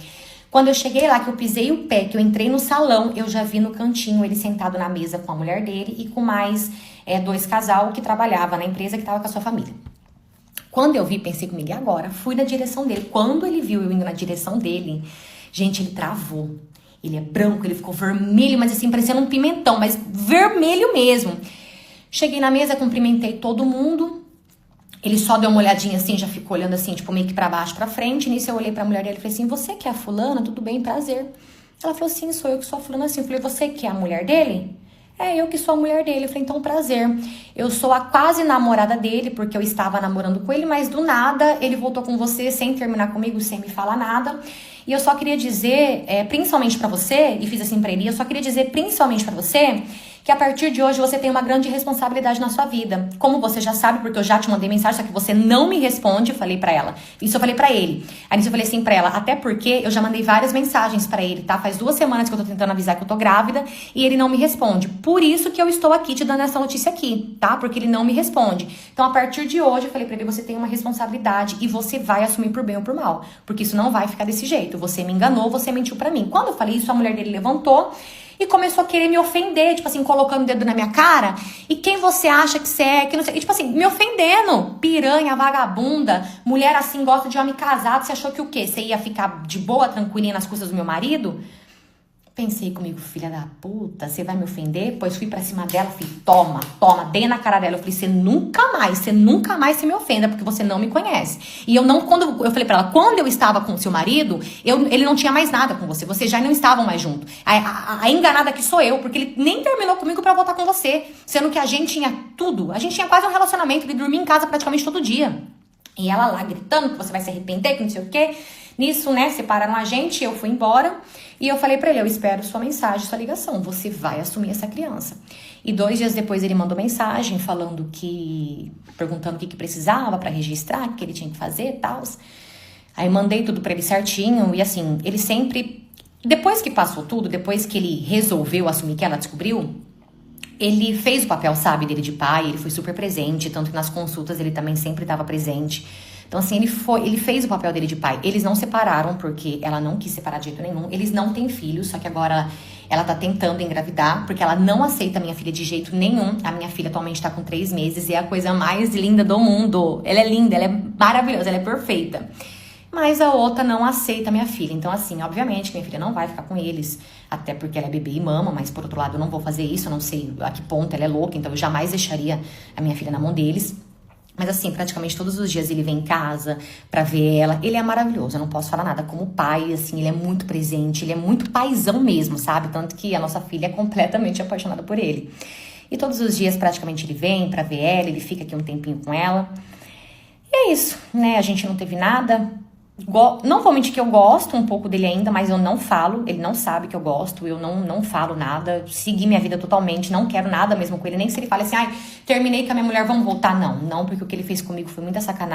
Quando eu cheguei lá, que eu pisei o pé, que eu entrei no salão, eu já vi no cantinho ele sentado na mesa com a mulher dele e com mais 2 casal que trabalhava na empresa, que tava com a sua família. Quando eu vi, pensei comigo, e agora? Fui na direção dele. Quando ele viu eu indo na direção dele, gente, ele travou. Ele é branco, ele ficou vermelho, mas assim, parecendo um pimentão, mas vermelho mesmo. Cheguei na mesa, cumprimentei todo mundo. Ele só deu uma olhadinha assim, já ficou olhando assim, tipo, meio que pra baixo, pra frente. Nisso eu olhei pra mulher dele e falei assim, você que é a fulana? Tudo bem, prazer. Ela falou, sim, sou eu que sou a fulana assim. Eu falei, você que é a mulher dele? É, eu que sou a mulher dele. Eu falei, então, prazer. Eu sou a quase namorada dele, porque eu estava namorando com ele, mas do nada ele voltou com você sem terminar comigo, sem me falar nada. E eu só queria dizer, principalmente pra você, e fiz assim pra ele, eu só queria dizer principalmente pra você, que a partir de hoje você tem uma grande responsabilidade na sua vida. Como você já sabe, porque eu já te mandei mensagem, só que você não me responde, eu falei pra ela. Isso eu falei pra ele. Aí eu falei assim pra ela, até porque eu já mandei várias mensagens pra ele, tá? Faz 2 semanas que eu tô tentando avisar que eu tô grávida e ele não me responde. Por isso que eu estou aqui te dando essa notícia aqui, tá? Porque ele não me responde. Então, a partir de hoje, eu falei pra ele, você tem uma responsabilidade e você vai assumir por bem ou por mal. Porque isso não vai ficar desse jeito. Você me enganou, você mentiu pra mim. Quando eu falei isso, a mulher dele levantou e começou a querer me ofender, tipo assim, colocando o dedo na minha cara. E quem você acha que você é? Que não sei, e, tipo assim, me ofendendo. Piranha, vagabunda, mulher assim, gosta de homem casado. Você achou que o quê? Você ia ficar de boa, tranquilinha nas custas do meu marido? Pensei comigo, filha da puta, você vai me ofender? Pois fui pra cima dela, falei, toma, toma, dei na cara dela. Eu falei, você nunca mais se me ofenda, porque você não me conhece. E eu falei pra ela, quando eu estava com o seu marido, ele não tinha mais nada com você, vocês já não estavam mais juntos. A enganada aqui sou eu, porque ele nem terminou comigo pra voltar com você, sendo que a gente tinha tudo, a gente tinha quase um relacionamento, ele dormia em casa praticamente todo dia. E ela lá gritando que você vai se arrepender, que não sei o quê. Nisso, né, separaram a gente, eu fui embora. E eu falei pra ele, eu espero sua mensagem, sua ligação. Você vai assumir essa criança. E 2 dias depois ele mandou mensagem perguntando o que precisava pra registrar, o que ele tinha que fazer e tal. Aí mandei tudo pra ele certinho. E assim, ele sempre... Depois que passou tudo, depois que ele resolveu assumir que ela descobriu... Ele fez o papel, sabe, dele de pai, ele foi super presente, tanto que nas consultas ele também sempre estava presente. Então, assim, ele fez o papel dele de pai. Eles não separaram, porque ela não quis separar de jeito nenhum. Eles não têm filhos, só que agora ela tá tentando engravidar, porque ela não aceita a minha filha de jeito nenhum. A minha filha atualmente tá com 3 meses e é a coisa mais linda do mundo. Ela é linda, ela é maravilhosa, ela é perfeita. Mas a outra não aceita a minha filha. Então, assim, obviamente, minha filha não vai ficar com eles, até porque ela é bebê e mama, mas por outro lado, eu não vou fazer isso, eu não sei a que ponto ela é louca, então eu jamais deixaria a minha filha na mão deles. Mas assim, praticamente todos os dias ele vem em casa pra ver ela. Ele é maravilhoso, eu não posso falar nada. Como pai, assim, ele é muito presente, ele é muito paizão mesmo, sabe? Tanto que a nossa filha é completamente apaixonada por ele. E todos os dias, praticamente, ele vem pra ver ela, ele fica aqui um tempinho com ela. E é isso, né? A gente não teve nada. Não vou mentir que eu gosto um pouco dele ainda, mas eu não falo, ele não sabe que eu gosto, eu não falo nada, segui minha vida totalmente, não quero nada mesmo com ele, nem se ele fala assim, ai, terminei com a minha mulher, vamos voltar, não, porque o que ele fez comigo foi muita sacanagem.